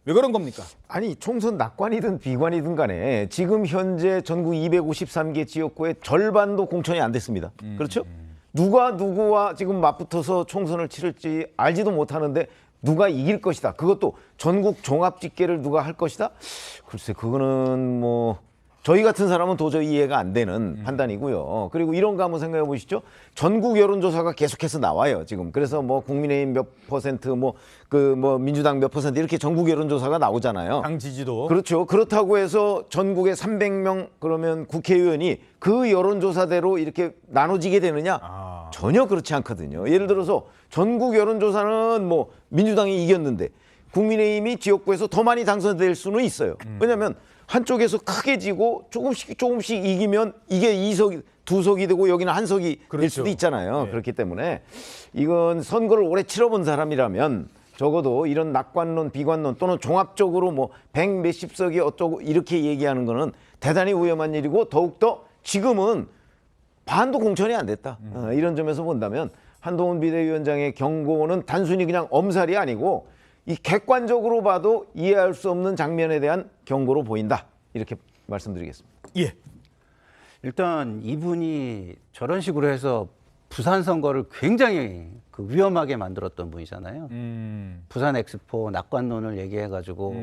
Speaker 1: 왜 그런 겁니까?
Speaker 11: 아니 총선 낙관이든 비관이든 간에 지금 현재 전국 253개 지역구의 절반도 공천이 안 됐습니다. 그렇죠? 누가 누구와 지금 맞붙어서 총선을 치를지 알지도 못하는데 누가 이길 것이다. 그것도 전국 종합집계를 누가 할 것이다. 글쎄 그거는 뭐 저희 같은 사람은 도저히 이해가 안 되는 판단이고요. 그리고 이런 거 한번 생각해 보시죠. 전국 여론조사가 계속해서 나와요, 지금. 그래서 뭐 국민의힘 몇 퍼센트, 민주당 몇 퍼센트 이렇게 전국 여론조사가 나오잖아요.
Speaker 1: 당 지지도.
Speaker 11: 그렇죠. 그렇다고 해서 전국에 300명 그러면 국회의원이 그 여론조사대로 이렇게 나눠지게 되느냐? 전혀 그렇지 않거든요. 예를 들어서 전국 여론조사는 뭐 민주당이 이겼는데 국민의힘이 지역구에서 더 많이 당선될 수는 있어요. 왜냐하면 한쪽에서 크게 지고 조금씩 이기면 이게 2석, 2석이 되고 여기는 1석이 될 수도 있잖아요.
Speaker 1: 네.
Speaker 11: 그렇기 때문에 이건 선거를 오래 치러본 사람이라면 적어도 이런 낙관론, 비관론 또는 종합적으로 뭐 100 몇십 석이 어쩌고 이렇게 얘기하는 거는 대단히 위험한 일이고 더욱더 지금은 반도 공천이 안 됐다. 이런 점에서 본다면 한동훈 비대위원장의 경고는 단순히 그냥 엄살이 아니고 이 객관적으로 봐도 이해할 수 없는 장면에 대한 경고로 보인다. 이렇게 말씀드리겠습니다.
Speaker 1: 예.
Speaker 17: 일단 이분이 저런 식으로 해서 부산 선거를 굉장히 위험하게 만들었던 분이잖아요. 부산 엑스포 낙관론을 얘기해가지고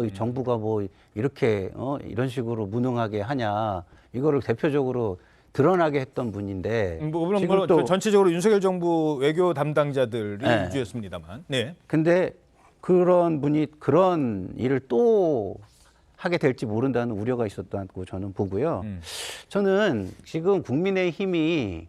Speaker 17: 이 정부가 뭐 이렇게 이런 식으로 무능하게 하냐 이거를 대표적으로 드러나게 했던 분인데
Speaker 1: 물론 또 전체적으로 윤석열 정부 외교 담당자들이 위주였습니다만. 네.
Speaker 17: 근데 그런 분이 그런 일을 또 하게 될지 모른다는 우려가 있었다고 저는 보고요. 저는 지금 국민의힘이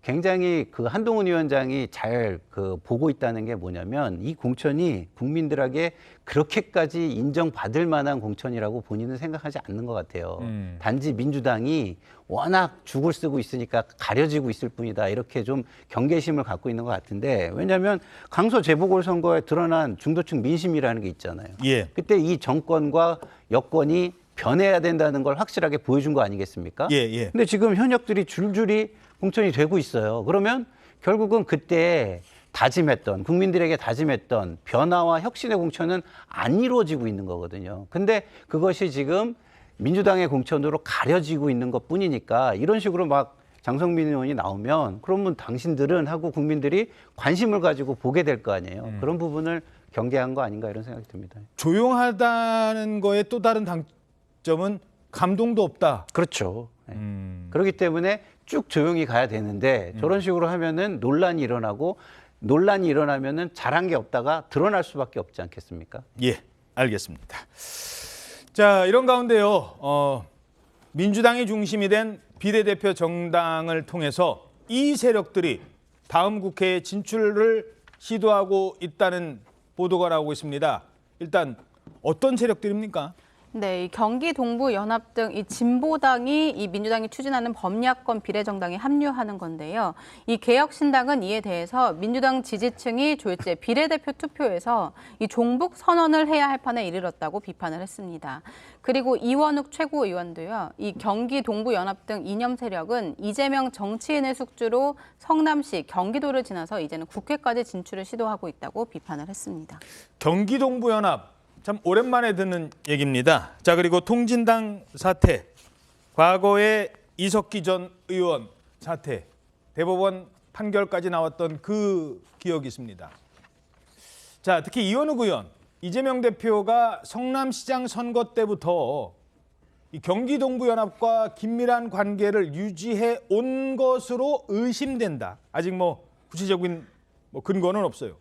Speaker 17: 굉장히 한동훈 위원장이 잘 보고 있다는 게 뭐냐면 이 공천이 국민들에게 그렇게까지 인정받을 만한 공천이라고 본인은 생각하지 않는 것 같아요. 단지 민주당이 워낙 죽을 쓰고 있으니까 가려지고 있을 뿐이다. 이렇게 좀 경계심을 갖고 있는 것 같은데 왜냐하면 강서 재보궐선거에 드러난 중도층 민심이라는 게 있잖아요.
Speaker 1: 예.
Speaker 17: 그때 이 정권과 여권이 변해야 된다는 걸 확실하게 보여준 거 아니겠습니까?
Speaker 1: 예.
Speaker 17: 근데 지금 현역들이 줄줄이 공천이 되고 있어요. 그러면 결국은 그때 다짐했던 국민들에게 다짐했던 변화와 혁신의 공천은 안 이루어지고 있는 거거든요. 근데 그것이 지금 민주당의 공천으로 가려지고 있는 것뿐이니까 이런 식으로 막 장성민 의원이 나오면 그러면 당신들은 하고 국민들이 관심을 가지고 보게 될 거 아니에요. 그런 부분을 경계한 거 아닌가 이런 생각이 듭니다.
Speaker 1: 조용하다는 거에 또 다른 단점은 감동도 없다.
Speaker 17: 그렇죠. 그렇기 때문에 쭉 조용히 가야 되는데 저런 식으로 하면은 논란이 일어나면은 잘한 게 없다가 드러날 수밖에 없지 않겠습니까?
Speaker 1: 예, 알겠습니다. 자, 이런 가운데요. 민주당이 중심이 된 비례대표 정당을 통해서 이 세력들이 다음 국회에 진출을 시도하고 있다는 보도가 나오고 있습니다. 일단 어떤 세력들입니까?
Speaker 7: 네, 이 경기 동부 연합 등 이 진보당이 이 민주당이 추진하는 범야권 비례정당에 합류하는 건데요. 이 개혁신당은 이에 대해서 민주당 지지층이 졸제 비례대표 투표에서 이 종북 선언을 해야 할 판에 이르렀다고 비판을 했습니다. 그리고 이원욱 최고위원도요. 이 경기 동부 연합 등 이념 세력은 이재명 정치인의 숙주로 성남시, 경기도를 지나서 이제는 국회까지 진출을 시도하고 있다고 비판을 했습니다.
Speaker 1: 경기 동부 연합 참 오랜만에 듣는 얘기입니다. 자, 그리고 통진당 사태, 과거에 이석기 전 의원 사태, 대법원 판결까지 나왔던 그 기억이 있습니다. 자, 특히 이원욱 의원, 이재명 대표가 성남시장 선거 때부터 이 경기동부연합과 긴밀한 관계를 유지해 온 것으로 의심된다. 아직 뭐 구체적인 근거는 없어요.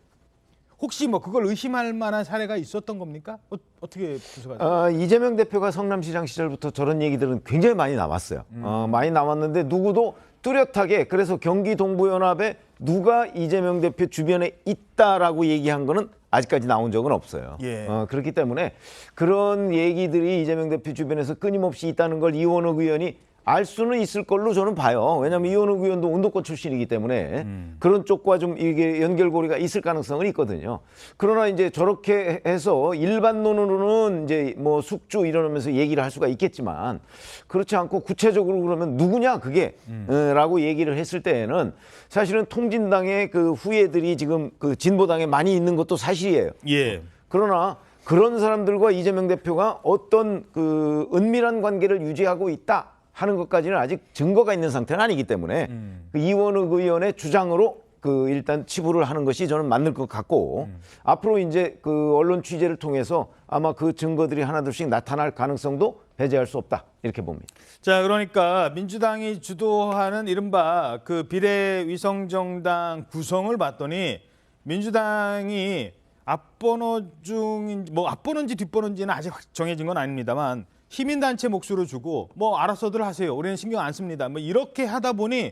Speaker 1: 혹시 그걸 의심할 만한 사례가 있었던 겁니까? 어떻게 분석하세요?
Speaker 11: 이재명 대표가 성남시장 시절부터 저런 얘기들은 굉장히 많이 나왔어요. 많이 나왔는데 누구도 뚜렷하게 그래서 경기동부연합에 누가 이재명 대표 주변에 있다라고 얘기한 거는 아직까지 나온 적은 없어요.
Speaker 1: 예.
Speaker 11: 그렇기 때문에 그런 얘기들이 이재명 대표 주변에서 끊임없이 있다는 걸 이원욱 의원이 알 수는 있을 걸로 저는 봐요. 왜냐하면 이원욱 의원도 운동권 출신이기 때문에 그런 쪽과 좀 이게 연결고리가 있을 가능성은 있거든요. 그러나 이제 저렇게 해서 일반론으로는 이제 뭐 숙주 이러면서 얘기를 할 수가 있겠지만 그렇지 않고 구체적으로 그러면 누구냐 그게 라고 얘기를 했을 때에는 사실은 통진당의 그 후예들이 지금 그 진보당에 많이 있는 것도 사실이에요.
Speaker 1: 예.
Speaker 11: 그러나 그런 사람들과 이재명 대표가 어떤 그 은밀한 관계를 유지하고 있다 하는 것까지는 아직 증거가 있는 상태는 아니기 때문에 그 이원욱 의원의 주장으로 그 일단 치부를 하는 것이 저는 맞는 것 같고 앞으로 이제 그 언론 취재를 통해서 아마 그 증거들이 하나둘씩 나타날 가능성도 배제할 수 없다 이렇게 봅니다.
Speaker 1: 자, 그러니까 민주당이 주도하는 이른바 그 비례위성정당 구성을 봤더니 민주당이 앞번호 중 앞번호인지 뒷번호인지는 아직 정해진 건 아닙니다만 시민단체 몫으로 주고 알아서들 하세요. 우리는 신경 안 씁니다. 이렇게 하다 보니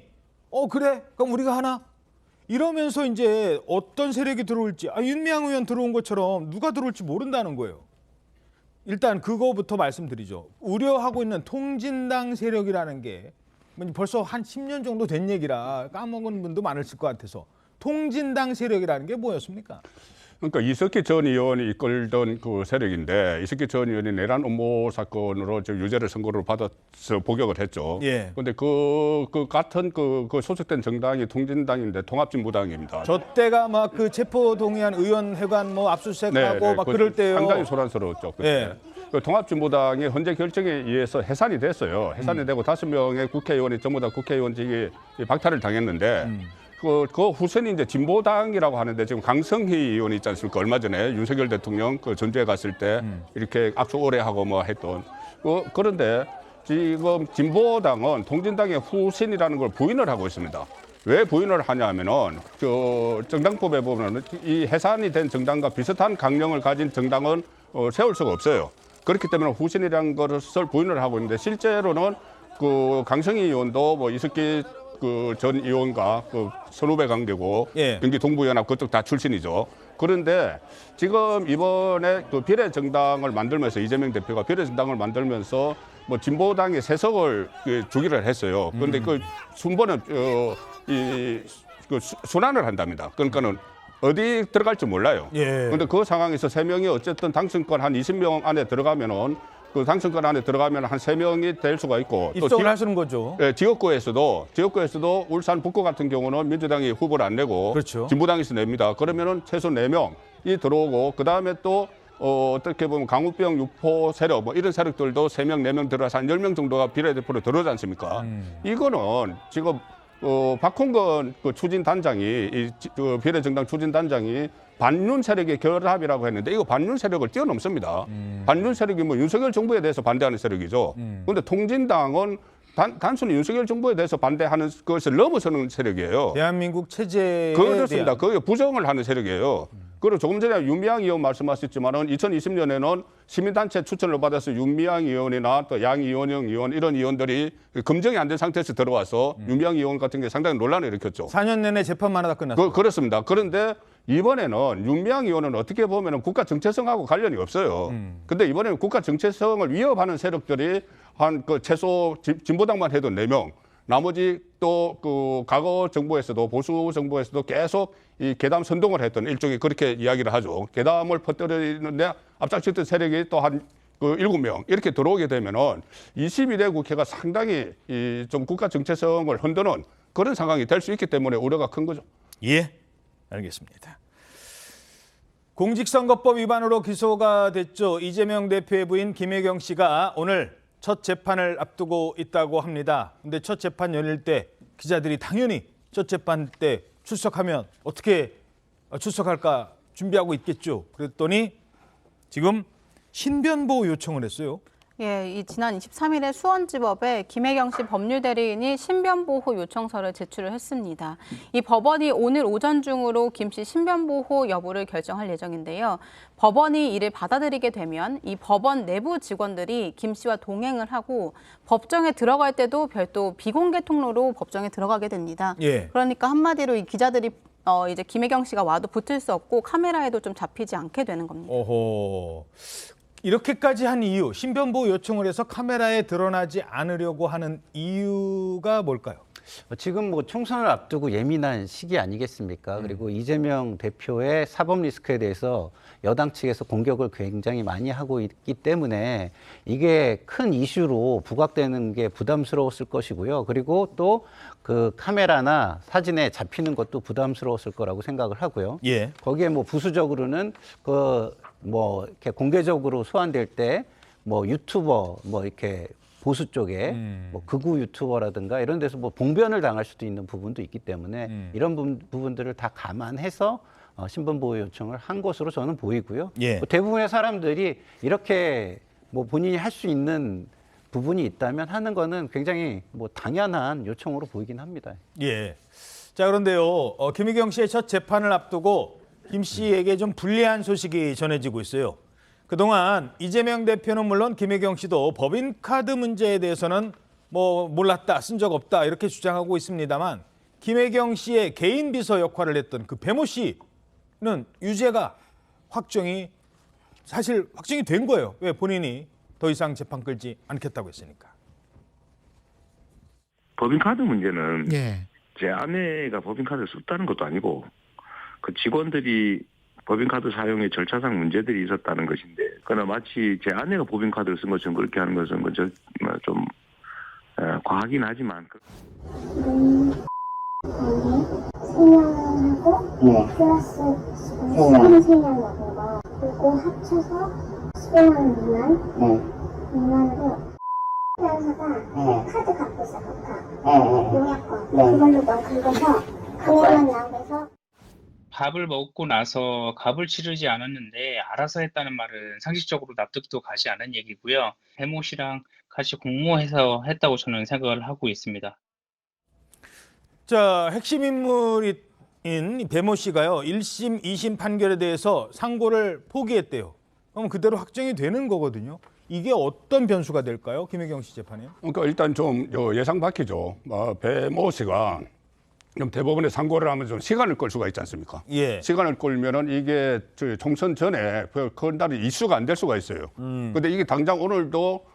Speaker 1: 그래? 그럼 우리가 하나? 이러면서 이제 어떤 세력이 들어올지 윤미향 의원 들어온 것처럼 누가 들어올지 모른다는 거예요. 일단 그거부터 말씀드리죠. 우려하고 있는 통진당 세력이라는 게 벌써 한 10년 정도 된 얘기라 까먹은 분도 많으실 것 같아서 통진당 세력이라는 게 뭐였습니까?
Speaker 16: 그러니까 이석기 전 의원이 이끌던 그 세력인데 이석기 전 의원이 내란 음모 사건으로 유죄를 선고를 받아서 복역을 했죠.
Speaker 1: 예.
Speaker 16: 그런데 그 같은 그 소속된 정당이 통진당인데 통합진보당입니다.
Speaker 1: 저 때가 막 그 체포 동의안 의원회관 압수수색하고 막 그럴 때요.
Speaker 16: 상당히 소란스러웠죠. 그때.
Speaker 1: 예.
Speaker 16: 그 통합진보당이 헌재 결정에 의해서 해산이 됐어요. 해산이 되고 5명의 국회의원이 전부 다 국회의원직이 박탈을 당했는데. 그 후선이 이제 진보당이라고 하는데 지금 강성희 의원이 있지 않습니까? 얼마 전에 윤석열 대통령 그 전주에 갔을 때 이렇게 압수 오래 하고 했던. 그런데 지금 진보당은 통진당의 후신이라는 걸 부인을 하고 있습니다. 왜 부인을 하냐면은 정당법에 보면은 이 해산이 된 정당과 비슷한 강령을 가진 정당은 세울 수가 없어요. 그렇기 때문에 후신이라는 것을 부인을 하고 있는데 실제로는 그 강성희 의원도 이석기 그 전 의원과 그 선후배 관계고
Speaker 1: 예.
Speaker 16: 경기 동부연합 그쪽 다 출신이죠. 그런데 지금 이번에 그 비례정당을 만들면서 이재명 대표가 비례정당을 만들면서 진보당의 세석을 주기를 했어요. 그런데 그 순번은 순환을 한답니다. 그러니까는 어디 들어갈지 몰라요. 그런데 그 상황에서 3명이 어쨌든 당선권 한 20명 안에 들어가면은 그 당선권 안에 들어가면 한 3명이 될 수가 있고
Speaker 1: 입성을 하시는 거죠.
Speaker 16: 네, 지역구에서도 울산 북구 같은 경우는 민주당이 후보를 안 내고
Speaker 1: 그렇죠.
Speaker 16: 진보당에서 냅니다. 그러면은 최소 4명이 들어오고 그다음에 또 어떻게 보면 강우병 유포 세력 이런 세력들도 3명, 4명 들어와서 한 10명 정도가 비례대표로 들어오지 않습니까? 이거는 지금 박홍근 그 추진단장이 비례정당 추진단장이 반윤 세력의 결합이라고 했는데 이거 반윤 세력을 뛰어넘습니다. 반윤 세력이 윤석열 정부에 대해서 반대하는 세력이죠. 그런데 통진당은 단순히 윤석열 정부에 대해서 반대하는 것을 넘어서는 세력이에요.
Speaker 1: 대한민국 체제에
Speaker 16: 그렇습니다. 그게 부정을 하는 세력이에요. 그리고 조금 전에 윤미향 의원 말씀하셨지만은 2020년에는 시민단체 추천을 받아서 윤미향 의원이나 또 양이원영 의원 이런 의원들이 검증이 안 된 상태에서 들어와서 윤미향 의원 같은 게 상당히 논란을 일으켰죠.
Speaker 1: 4년 내내 재판만 하다 끝났어요.
Speaker 16: 그렇습니다. 그런데 이번에는 윤미향 의원은 어떻게 보면 국가 정체성하고 관련이 없어요. 근데 이번에는 국가 정체성을 위협하는 세력들이 최소 진보당만 해도 4명, 나머지 또 그 과거 정부에서도 보수 정부에서도 계속 이 계담 선동을 했던 일종의 그렇게 이야기를 하죠. 계담을 퍼뜨리는데 앞장섰던 세력이 또 한 7명 이렇게 들어오게 되면은 21대 국회가 상당히 좀 국가 정체성을 흔드는 그런 상황이 될 수 있기 때문에 우려가 큰 거죠.
Speaker 1: 예, 알겠습니다. 공직선거법 위반으로 기소가 됐죠. 이재명 대표의 부인 김혜경 씨가 오늘 첫 재판을 앞두고 있다고 합니다. 근데 첫 재판 열릴 때 기자들이 당연히 첫 재판 때 출석하면 어떻게 출석할까 준비하고 있겠죠. 그랬더니 지금 신변보호 요청을 했어요.
Speaker 7: 예, 이 지난 23일에 수원지법에 김혜경 씨 법률대리인이 신변보호 요청서를 제출을 했습니다. 이 법원이 오늘 오전 중으로 김 씨 신변보호 여부를 결정할 예정인데요. 법원이 이를 받아들이게 되면 이 법원 내부 직원들이 김 씨와 동행을 하고 법정에 들어갈 때도 별도 비공개 통로로 법정에 들어가게 됩니다.
Speaker 1: 예.
Speaker 7: 그러니까 한마디로 이 기자들이 이제 김혜경 씨가 와도 붙을 수 없고 카메라에도 좀 잡히지 않게 되는 겁니다.
Speaker 1: 오호. 이렇게까지 한 이유, 신변보호 요청을 해서 카메라에 드러나지 않으려고 하는 이유가 뭘까요?
Speaker 17: 지금 뭐 총선을 앞두고 예민한 시기 아니겠습니까? 그리고 이재명 대표의 사법 리스크에 대해서 여당 측에서 공격을 굉장히 많이 하고 있기 때문에 이게 큰 이슈로 부각되는 게 부담스러웠을 것이고요. 그리고 또 그 카메라나 사진에 잡히는 것도 부담스러웠을 거라고 생각을 하고요.
Speaker 1: 예.
Speaker 17: 거기에 뭐 부수적으로는 뭐 이렇게 공개적으로 소환될 때 뭐 유튜버 뭐 이렇게 보수 쪽에 뭐 극우 유튜버라든가 이런 데서 뭐 봉변을 당할 수도 있는 부분도 있기 때문에 이런 부분들을 다 감안해서 신변보호 요청을 한 것으로 저는 보이고요.
Speaker 1: 예.
Speaker 17: 뭐 대부분의 사람들이 이렇게 뭐 본인이 할 수 있는 부분이 있다면 하는 거는 굉장히 뭐 당연한 요청으로 보이긴 합니다.
Speaker 1: 예. 자, 그런데요. 김혜경 씨의 첫 재판을 앞두고 김 씨에게 좀 불리한 소식이 전해지고 있어요. 그동안 이재명 대표는 물론 김혜경 씨도 법인카드 문제에 대해서는 뭐 몰랐다, 쓴 적 없다 이렇게 주장하고 있습니다만 김혜경 씨의 개인 비서 역할을 했던 그 배모 씨는 유죄가 확정이 된 거예요. 왜? 본인이 더 이상 재판 끌지 않겠다고 했으니까.
Speaker 5: 법인카드 문제는
Speaker 13: 예.
Speaker 5: 제 아내가 법인카드를 썼다는 것도 아니고 그 직원들이 법인카드 사용에 절차상 문제들이 있었다는 것인데 그러나 마치 제 아내가 법인카드를 쓴 것처럼 그렇게 하는 것은 좀 과하긴 하지만
Speaker 6: 생년하고 플러스 13년 먹은 거 그리고 합쳐서 10년 미만으로 회사가 카드 갖고 있어 용약권 그걸로 너 긁어서 금액만 나오면서
Speaker 8: 밥을 먹고 나서 값을 치르지 않았는데 알아서 했다는 말은 상식적으로 납득도 가지 않은 얘기고요. 배모 씨랑 같이 공모해서 했다고 저는 생각을 하고 있습니다.
Speaker 1: 자, 핵심 인물인 배모 씨가요. 1심, 2심 판결에 대해서 상고를 포기했대요. 그럼 그대로 확정이 되는 거거든요. 이게 어떤 변수가 될까요? 김혜경 씨 재판에?
Speaker 16: 그러니까 일단 좀 예상 밖이죠. 배모 씨가 좀 대법원에 상고를 하면 좀 시간을 끌 수가 있지 않습니까?
Speaker 1: 예.
Speaker 16: 시간을 끌면은 이게 총선 전에 그날이 이슈가 안 될 수가 있어요. 근데 이게 당장 오늘도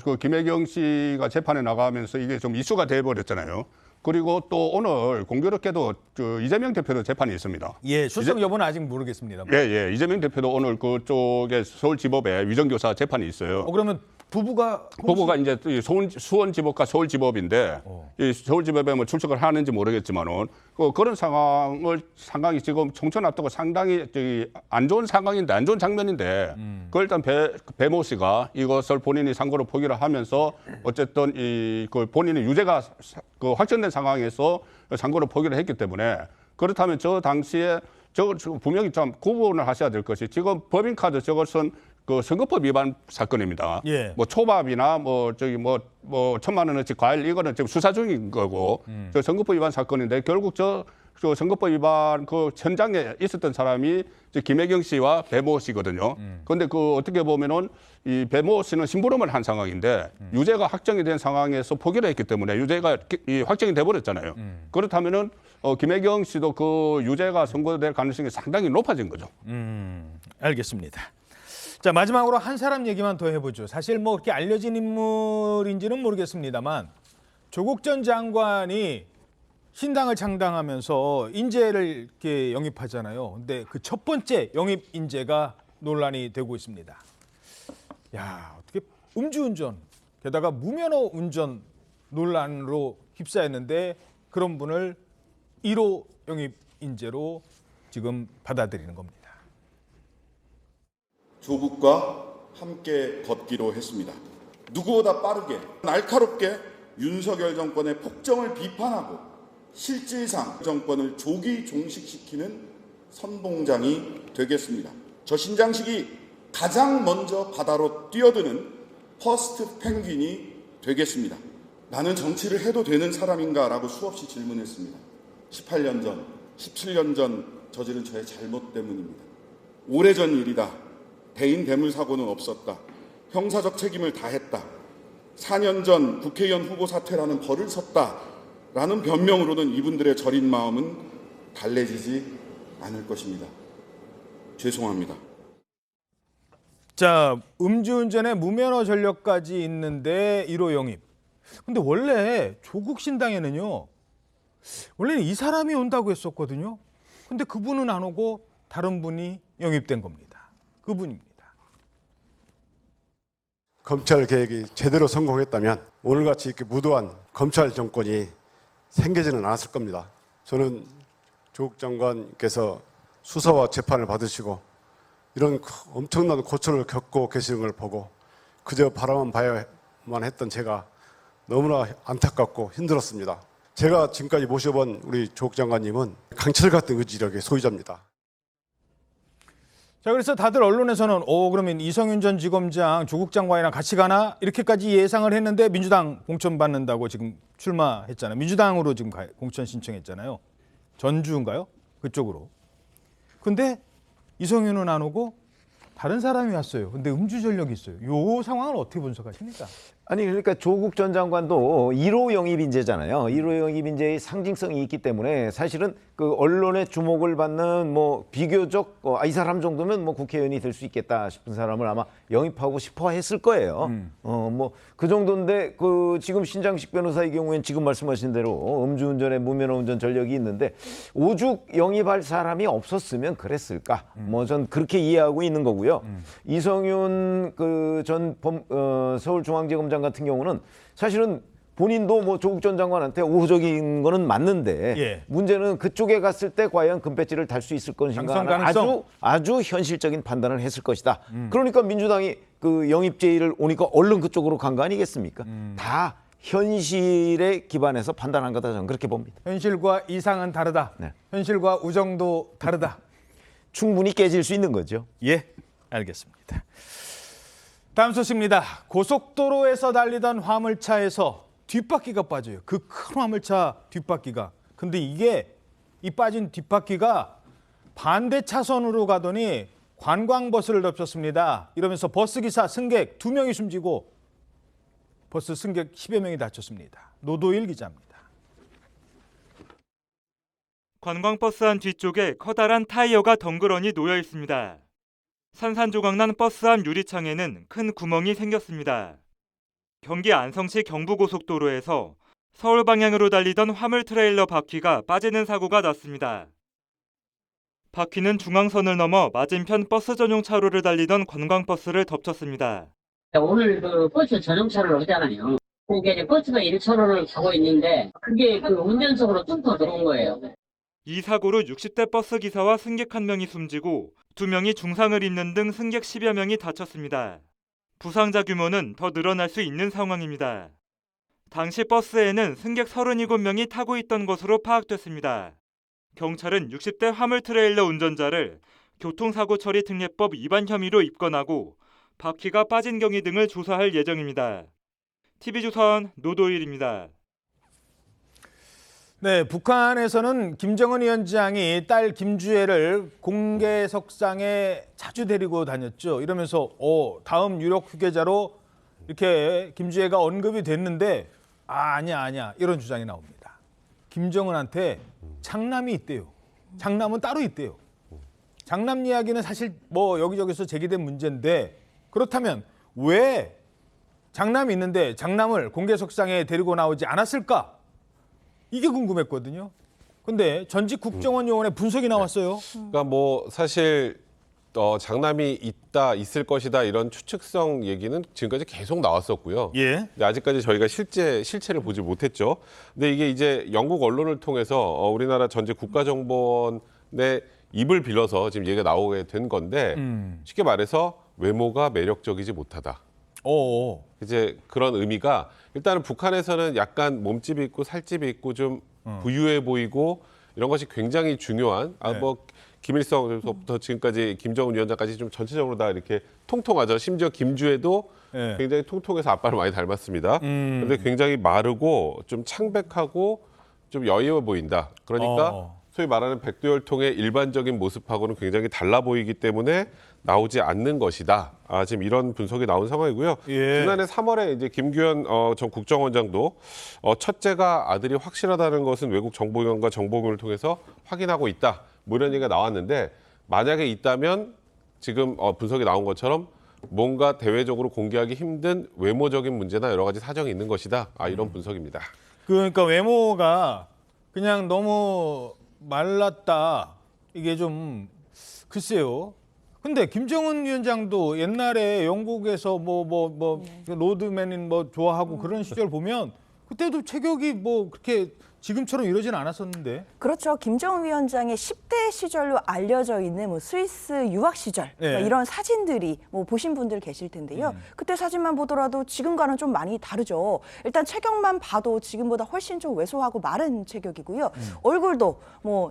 Speaker 16: 그 김혜경 씨가 재판에 나가면서 이게 좀 이슈가 돼 버렸잖아요. 그리고 또 오늘 공교롭게도 이재명 대표도 재판이 있습니다.
Speaker 1: 예, 출석 여부는 아직 모르겠습니다.
Speaker 16: 예. 이재명 대표도 오늘 그쪽에 서울지법에 위정교사 재판이 있어요.
Speaker 1: 그러면 부부가
Speaker 16: 이제 수원지법과 서울지법인데 이 서울지법에 뭐 출석을 하는지 모르겠지만은 그런 상황이 지금 총선 앞두고 상당히 안 좋은 상황인데 안 좋은 장면인데 그 일단 배모 씨가 이것을 본인이 상고를 포기를 하면서 어쨌든 그 본인의 유죄가 확정된 상황에서 상고를 포기를 했기 때문에 그렇다면 저 당시에 분명히 좀 구분을 하셔야 될 것이 지금 법인카드 저것은 그 선거법 위반 사건입니다.
Speaker 1: 예.
Speaker 16: 뭐 초밥이나 뭐 1,000만 원어치 과일 이거는 지금 수사 중인 거고 저 선거법 위반 사건인데 결국 저 선거법 위반 그 현장에 있었던 사람이 김혜경 씨와 배모 씨거든요. 그런데 어떻게 보면은 이 배모 씨는 심부름을 한 상황인데 유죄가 확정이 된 상황에서 포기를 했기 때문에 유죄가 확정이 돼 버렸잖아요. 그렇다면은 김혜경 씨도 그 유죄가 선고될 가능성이 상당히 높아진 거죠.
Speaker 1: 알겠습니다. 자, 마지막으로 한 사람 얘기만 더 해보죠. 사실 뭐 그렇게 알려진 인물인지는 모르겠습니다만 조국 전 장관이 신당을 창당하면서 인재를 이렇게 영입하잖아요. 근데 그 첫 번째 영입 인재가 논란이 되고 있습니다. 야, 어떻게 음주운전, 게다가 무면허 운전 논란으로 휩싸였는데 그런 분을 1호 영입 인재로 지금 받아들이는 겁니다.
Speaker 24: 조국과 함께 걷기로 했습니다. 누구보다 빠르게 날카롭게 윤석열 정권의 폭정을 비판하고 실질상 정권을 조기 종식시키는 선봉장이 되겠습니다. 저 신장식이 가장 먼저 바다로 뛰어드는 퍼스트 펭귄이 되겠습니다. 나는 정치를 해도 되는 사람인가? 라고 수없이 질문했습니다. 18년 전, 17년 전 저지른 저의 잘못 때문입니다. 오래전 일이다. 대인 대물 사고는 없었다. 형사적 책임을 다했다. 4년 전 국회의원 후보 사퇴라는 벌을 섰다. 라는 변명으로는 이분들의 저린 마음은 달래지지 않을 것입니다. 죄송합니다.
Speaker 1: 자, 음주운전에 무면허 전력까지 있는데 1호 영입. 근데 원래 조국 신당에는요, 원래는 이 사람이 온다고 했었거든요. 근데 그분은 안 오고 다른 분이 영입된 겁니다. 그분입니다.
Speaker 9: 검찰 개혁이 제대로 성공했다면 오늘같이 이렇게 무도한 검찰 정권이 생기지는 않았을 겁니다. 저는 조국 장관께서 수사와 재판을 받으시고 이런 엄청난 고초를 겪고 계시는 걸 보고 그저 바라만 봐야만 했던 제가 너무나 안타깝고 힘들었습니다. 제가 지금까지 모셔본 우리 조국 장관님은 강철 같은 의지력의 소유자입니다.
Speaker 1: 자, 그래서 다들 언론에서는 그러면 이성윤 전 지검장 조국 장관이랑 같이 가나? 이렇게까지 예상을 했는데 민주당 공천 받는다고 지금 출마했잖아요. 민주당으로 지금 공천 신청했잖아요. 전주인가요? 그쪽으로. 근데 이성윤은 안 오고 다른 사람이 왔어요. 근데 음주 전력이 있어요. 이 상황을 어떻게 분석하십니까?
Speaker 11: 아니 그러니까 조국 전 장관도 1호 영입 인재잖아요. 1호 영입 인재의 상징성이 있기 때문에 사실은 그 언론의 주목을 받는 뭐 비교적 이 사람 정도면 뭐 국회의원이 될 수 있겠다 싶은 사람을 아마 영입하고 싶어 했을 거예요. 뭐 그 정도인데 그 지금 신장식 변호사의 경우에는 지금 말씀하신 대로 음주운전에 무면허 운전 전력이 있는데 오죽 영입할 사람이 없었으면 그랬을까? 뭐 전 그렇게 이해하고 있는 거고요. 이성윤 그 전 서울중앙지검장 같은 경우는 사실은 본인도 뭐 조국 전 장관한테 우호적인 거는 맞는데 문제는 그쪽에 갔을 때 과연 금배지를 달 수 있을 것인가 하는 아주 현실적인 판단을 했을 것이다. 그러니까 민주당이 그 영입 제의를 오니까 얼른 그쪽으로 간 거 아니겠습니까? 다 현실에 기반해서 판단한 거다 저는 그렇게 봅니다.
Speaker 1: 현실과 이상은 다르다. 현실과 우정도 다르다.
Speaker 11: 충분히 깨질 수 있는 거죠.
Speaker 1: 예, 알겠습니다. 다음 소식입니다. 고속도로에서 달리던 화물차에서 뒷바퀴가 빠져요. 그 큰 화물차 뒷바퀴가. 근데 이 빠진 뒷바퀴가 반대 차선으로 가더니 관광버스를 덮쳤습니다. 이러면서 버스기사, 승객 2명이 숨지고 버스 승객 10여 명이 다쳤습니다. 노도일 기자입니다.
Speaker 10: 관광버스 안 뒤쪽에 커다란 타이어가 덩그러니 놓여 있습니다. 산산조각난 버스 앞 유리창에는 큰 구멍이 생겼습니다. 경기 안성시 경부고속도로에서 서울 방향으로 달리던 화물 트레일러 바퀴가 빠지는 사고가 났습니다. 바퀴는 중앙선을 넘어 맞은편 버스 전용 차로를 달리던 관광버스를 덮쳤습니다.
Speaker 12: 오늘 그 버스 전용 차로를 하잖아요. 그게 이제 버스가 1차로를 가고 있는데 그게 그 운전석으로 뚫고 들어온 거예요.
Speaker 10: 이 사고로 60대 버스 기사와 승객 1명이 숨지고 2명이 중상을 입는 등 승객 10여 명이 다쳤습니다. 부상자 규모는 더 늘어날 수 있는 상황입니다. 당시 버스에는 승객 37명이 타고 있던 것으로 파악됐습니다. 경찰은 60대 화물 트레일러 운전자를 교통사고 처리 특례법 위반 혐의로 입건하고 바퀴가 빠진 경위 등을 조사할 예정입니다. TV조선 노도일입니다.
Speaker 1: 네, 북한에서는 김정은 위원장이 딸 김주애를 공개석상에 자주 데리고 다녔죠. 이러면서 다음 유력 후계자로 이렇게 김주애가 언급이 됐는데 아니야 이런 주장이 나옵니다. 김정은한테 장남이 있대요. 장남은 따로 있대요. 장남 이야기는 사실 뭐 여기저기서 제기된 문제인데 그렇다면 왜 장남이 있는데 장남을 공개석상에 데리고 나오지 않았을까? 이게 궁금했거든요. 근데 전직 국정원 요원의 분석이 나왔어요.
Speaker 14: 그러니까 뭐 사실 장남이 있을 것이다 이런 추측성 얘기는 지금까지 계속 나왔었고요.
Speaker 1: 예.
Speaker 14: 근데 아직까지 저희가 실체를 보지 못했죠. 근데 이게 이제 영국 언론을 통해서 우리나라 전직 국가정보원의 입을 빌려서 지금 얘기가 나오게 된 건데 쉽게 말해서 외모가 매력적이지 못하다. 이제 그런 의미가 일단은 북한에서는 약간 몸집이 있고 살집이 있고 좀 부유해 보이고 이런 것이 굉장히 중요한 뭐 김일성부터 지금까지 김정은 위원장까지 좀 전체적으로 다 이렇게 통통하죠. 심지어 김주애도 굉장히 통통해서 아빠를 많이 닮았습니다. 그런데 굉장히 마르고 좀 창백하고 좀 여유해 보인다. 그러니까 소위 말하는 백두혈통의 일반적인 모습하고는 굉장히 달라 보이기 때문에 나오지 않는 것이다. 지금 이런 분석이 나온 상황이고요. 지난해 3월에 이제 김규현 전 국정원장도 첫째가 아들이 확실하다는 것은 외국 정보기관과 정보공유를 통해서 확인하고 있다. 뭐 이런 얘기가 나왔는데 만약에 있다면 지금 분석이 나온 것처럼 뭔가 대외적으로 공개하기 힘든 외모적인 문제나 여러 가지 사정이 있는 것이다. 이런 분석입니다.
Speaker 1: 그러니까 외모가 그냥 너무 말랐다. 이게 좀 글쎄요. 근데 김정은 위원장도 옛날에 영국에서 로드맨인 좋아하고 그런 시절 보면 그때도 체격이 그렇게 지금처럼 이러진 않았었는데.
Speaker 15: 그렇죠. 김정은 위원장의 10대 시절로 알려져 있는 스위스 유학 시절 이런 사진들이 보신 분들 계실 텐데요. 그때 사진만 보더라도 지금과는 좀 많이 다르죠. 일단 체격만 봐도 지금보다 훨씬 좀 왜소하고 마른 체격이고요. 얼굴도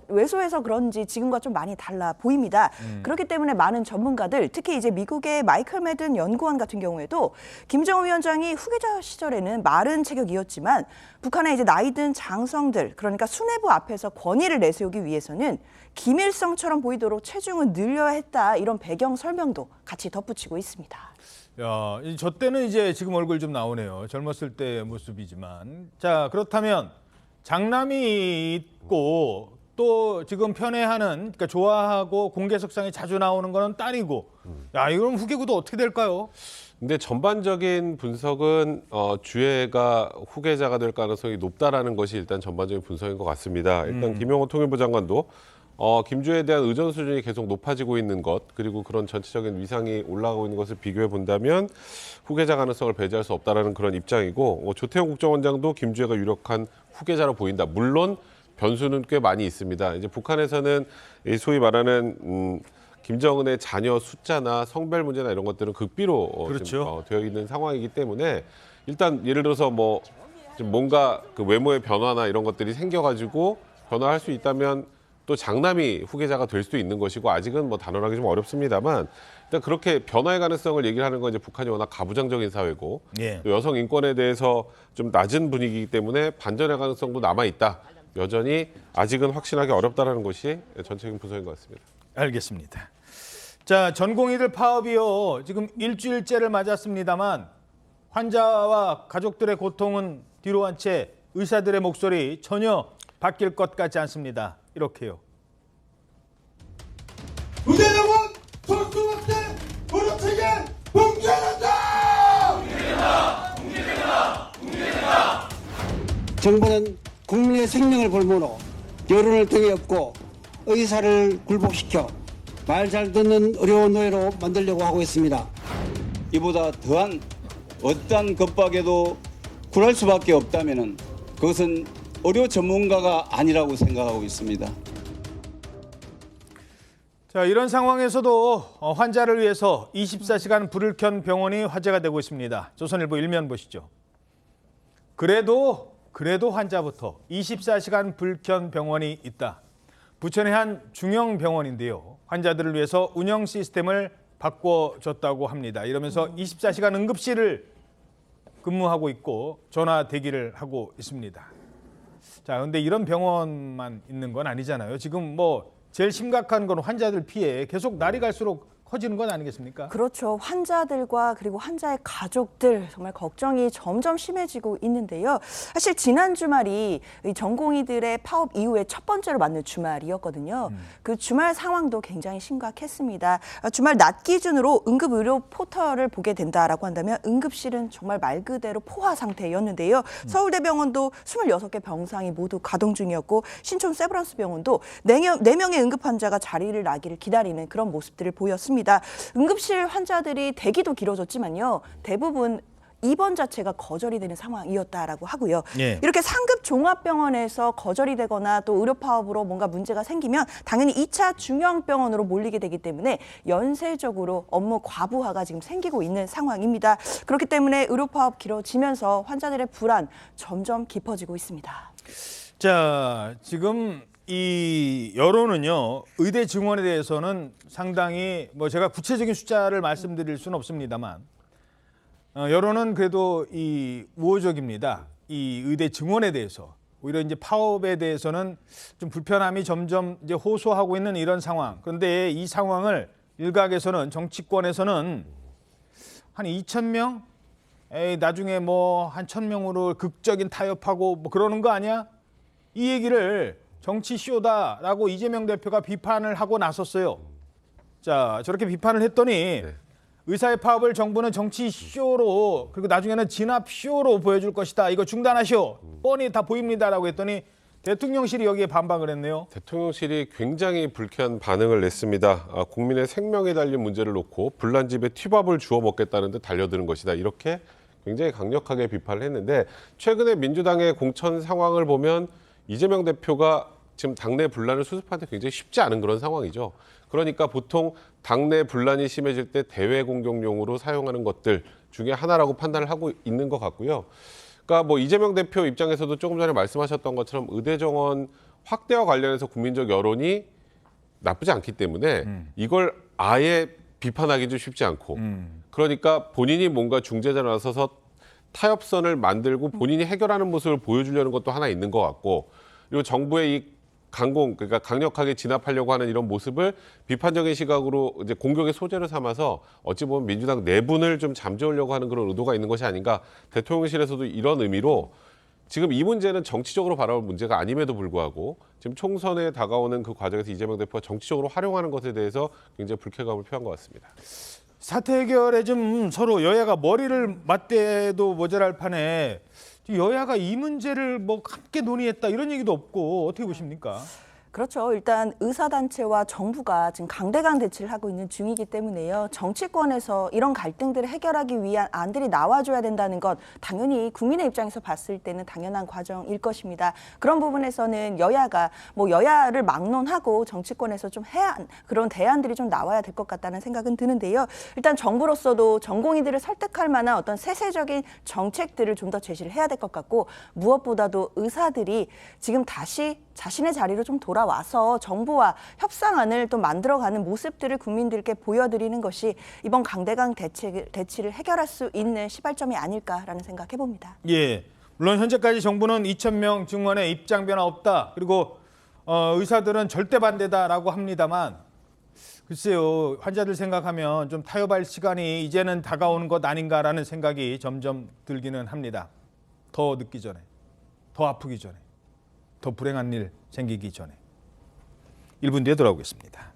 Speaker 15: 왜소해서 그런지 지금과 좀 많이 달라 보입니다. 그렇기 때문에 많은 전문가들, 특히 이제 미국의 마이클 매든 연구원 같은 경우에도 김정은 위원장이 후계자 시절에는 마른 체격이었지만 북한의 이제 나이든 장성들, 그러니까 수뇌부 앞에서 권위를 내세우기 위해서는 김일성처럼 보이도록 체중을 늘려야 했다, 이런 배경 설명도 같이 덧붙이고 있습니다.
Speaker 1: 야, 저 때는 이제 지금 얼굴 좀 나오네요. 젊었을 때 모습이지만. 자, 그렇다면 장남이 있고 또 지금 편애하는, 그러니까 좋아하고 공개석상에 자주 나오는 거는 딸이고. 야, 이건 후계구도 어떻게 될까요?
Speaker 14: 근데 전반적인 분석은 주애가 후계자가 될 가능성이 높다라는 것이 일단 전반적인 분석인 것 같습니다. 일단 김용호 통일부 장관도 김주애에 대한 의존 수준이 계속 높아지고 있는 것, 그리고 그런 전체적인 위상이 올라가고 있는 것을 비교해 본다면 후계자 가능성을 배제할 수 없다라는 그런 입장이고, 조태용 국정원장도 김주애가 유력한 후계자로 보인다. 물론 변수는 꽤 많이 있습니다. 이제 북한에서는 소위 말하는 김정은의 자녀 숫자나 성별 문제나 이런 것들은 극비로
Speaker 1: 그렇죠.
Speaker 14: 되어 있는 상황이기 때문에 일단 예를 들어서 좀 뭔가 그 외모의 변화나 이런 것들이 생겨가지고 변화할 수 있다면 또 장남이 후계자가 될 수도 있는 것이고, 아직은 단언하기 좀 어렵습니다만 일단 그렇게 변화의 가능성을 얘기를 하는 건 이제 북한이 워낙 가부장적인 사회고 또 여성 인권에 대해서 좀 낮은 분위기이기 때문에 반전의 가능성도 남아 있다. 여전히 아직은 확신하기 어렵다라는 것이 전체적인 분석인 것 같습니다.
Speaker 1: 알겠습니다. 자, 전공의들 파업이요. 지금 일주일째를 맞았습니다만 환자와 가족들의 고통은 뒤로 한 채 의사들의 목소리 전혀 바뀔 것 같지 않습니다. 이렇게요.
Speaker 18: 부대장은 솔수한테 무릎치게 붕괴한다! 붕괴된다!
Speaker 19: 정부는 국민의 생명을 볼모로 여론을 등에 업고 의사를 굴복시켜 말 잘 듣는 의료 노예로 만들려고 하고 있습니다.
Speaker 21: 이보다 더한 어떠한 겁박에도 굴할 수밖에 없다면 그것은 의료 전문가가 아니라고 생각하고 있습니다.
Speaker 1: 자, 이런 상황에서도 환자를 위해서 24시간 불을 켠 병원이 화제가 되고 있습니다. 조선일보 일면 보시죠. 그래도 환자부터 24시간 불 켠 병원이 있다. 부천의 한 중형 병원인데요. 환자들을 위해서 운영 시스템을 바꿔줬다고 합니다. 이러면서 24시간 응급실을 근무하고 있고 전화 대기를 하고 있습니다. 자, 그런데 이런 병원만 있는 건 아니잖아요. 지금 제일 심각한 건 환자들 피해 계속 날이 갈수록 커지는 건 아니겠습니까?
Speaker 15: 그렇죠. 환자들과 그리고 환자의 가족들 정말 걱정이 점점 심해지고 있는데요. 사실 지난 주말이 전공의들의 파업 이후에 첫 번째로 맞는 주말이었거든요. 그 주말 상황도 굉장히 심각했습니다. 주말 낮 기준으로 응급의료 포털을 보게 된다라고 한다면 응급실은 정말 말 그대로 포화 상태였는데요. 서울대병원도 26개 병상이 모두 가동 중이었고 신촌 세브란스 병원도 4명의 응급 환자가 자리를 나기를 기다리는 그런 모습들을 보였습니다. 응급실 환자들이 대기도 길어졌지만요. 대부분 입원 자체가 거절이 되는 상황이었다라고 하고요. 이렇게 상급 종합병원에서 거절이 되거나 또 의료 파업으로 뭔가 문제가 생기면 당연히 2차 중형병원으로 몰리게 되기 때문에 연쇄적으로 업무 과부하가 지금 생기고 있는 상황입니다. 그렇기 때문에 의료 파업 길어지면서 환자들의 불안 점점 깊어지고 있습니다.
Speaker 1: 자, 지금 이 여론은요, 의대 증원에 대해서는 상당히 뭐 제가 구체적인 숫자를 말씀드릴 수는 없습니다만 여론은 그래도 이 우호적입니다. 이 의대 증원에 대해서. 오히려 이제 파업에 대해서는 좀 불편함이 점점 이제 호소하고 있는 이런 상황. 그런데 이 상황을 일각에서는, 정치권에서는 한 2,000명? 에이, 나중에 뭐 한 1,000명으로 극적인 타협하고 뭐 그러는 거 아니야? 이 얘기를 정치 쇼다라고 이재명 대표가 비판을 하고 나섰어요. 자, 저렇게 비판을 했더니 의사의 파업을 정부는 정치 쇼로, 그리고 나중에는 진압 쇼로 보여줄 것이다. 이거 중단하시오. 뻔히 다 보입니다라고 했더니 대통령실이 여기에 반박을 했네요.
Speaker 14: 대통령실이 굉장히 불쾌한 반응을 냈습니다. 국민의 생명에 달린 문제를 놓고 불난집에 튀밥을 주워 먹겠다는 듯 달려드는 것이다. 이렇게 굉장히 강력하게 비판을 했는데, 최근에 민주당의 공천 상황을 보면 이재명 대표가 지금 당내 분란을 수습하는데 굉장히 쉽지 않은 그런 상황이죠. 그러니까 보통 당내 분란이 심해질 때 대외 공격용으로 사용하는 것들 중에 하나라고 판단을 하고 있는 것 같고요. 그러니까 뭐 이재명 대표 입장에서도 조금 전에 말씀하셨던 것처럼 의대 정원 확대와 관련해서 국민적 여론이 나쁘지 않기 때문에 이걸 아예 비판하기도 쉽지 않고, 그러니까 본인이 뭔가 중재자로 나서서 타협선을 만들고 본인이 해결하는 모습을 보여주려는 것도 하나 있는 것 같고, 그리고 정부의 이 그러니까 강력하게 진압하려고 하는 이런 모습을 비판적인 시각으로 이제 공격의 소재로 삼아서 어찌 보면 민주당 내분을 좀 잠재우려고 하는 그런 의도가 있는 것이 아닌가. 대통령실에서도 이런 의미로 지금 이 문제는 정치적으로 바라볼 문제가 아님에도 불구하고 지금 총선에 다가오는 그 과정에서 이재명 대표가 정치적으로 활용하는 것에 대해서 굉장히 불쾌감을 표한 것 같습니다.
Speaker 1: 사태 해결에 좀 서로 여야가 머리를 맞대도 모자랄 판에 여야가 이 문제를 뭐 함께 논의했다 이런 얘기도 없고, 어떻게 보십니까?
Speaker 15: 그렇죠. 일단 의사단체와 정부가 지금 강대강 대치를 하고 있는 중이기 때문에요. 정치권에서 이런 갈등들을 해결하기 위한 안들이 나와줘야 된다는 것, 당연히 국민의 입장에서 봤을 때는 당연한 과정일 것입니다. 그런 부분에서는 여야가 뭐 여야를 막론하고 정치권에서 좀 그런 대안들이 좀 나와야 될 것 같다는 생각은 드는데요. 일단 정부로서도 전공의들을 설득할 만한 어떤 세세적인 정책들을 좀 더 제시를 해야 될 것 같고, 무엇보다도 의사들이 지금 다시 자신의 자리로 좀 돌아와서 정부와 협상안을 또 만들어가는 모습들을 국민들께 보여드리는 것이 이번 강대강 대치를 해결할 수 있는 시발점이 아닐까라는 생각해봅니다.
Speaker 1: 예, 물론 현재까지 정부는 2,000명 증원에 입장 변화 없다. 그리고 의사들은 절대 반대다라고 합니다만, 글쎄요, 환자들 생각하면 좀 타협할 시간이 이제는 다가오는 것 아닌가라는 생각이 점점 들기는 합니다. 더 늦기 전에, 더 아프기 전에, 더 불행한 일 생기기 전에. 1분 뒤에 돌아오겠습니다.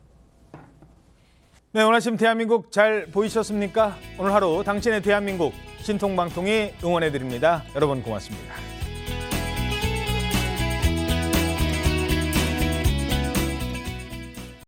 Speaker 1: 네, 오늘 아침 대한민국 잘 보이셨습니까? 오늘 하루 당신의 대한민국 신통방통이 응원해드립니다. 여러분 고맙습니다.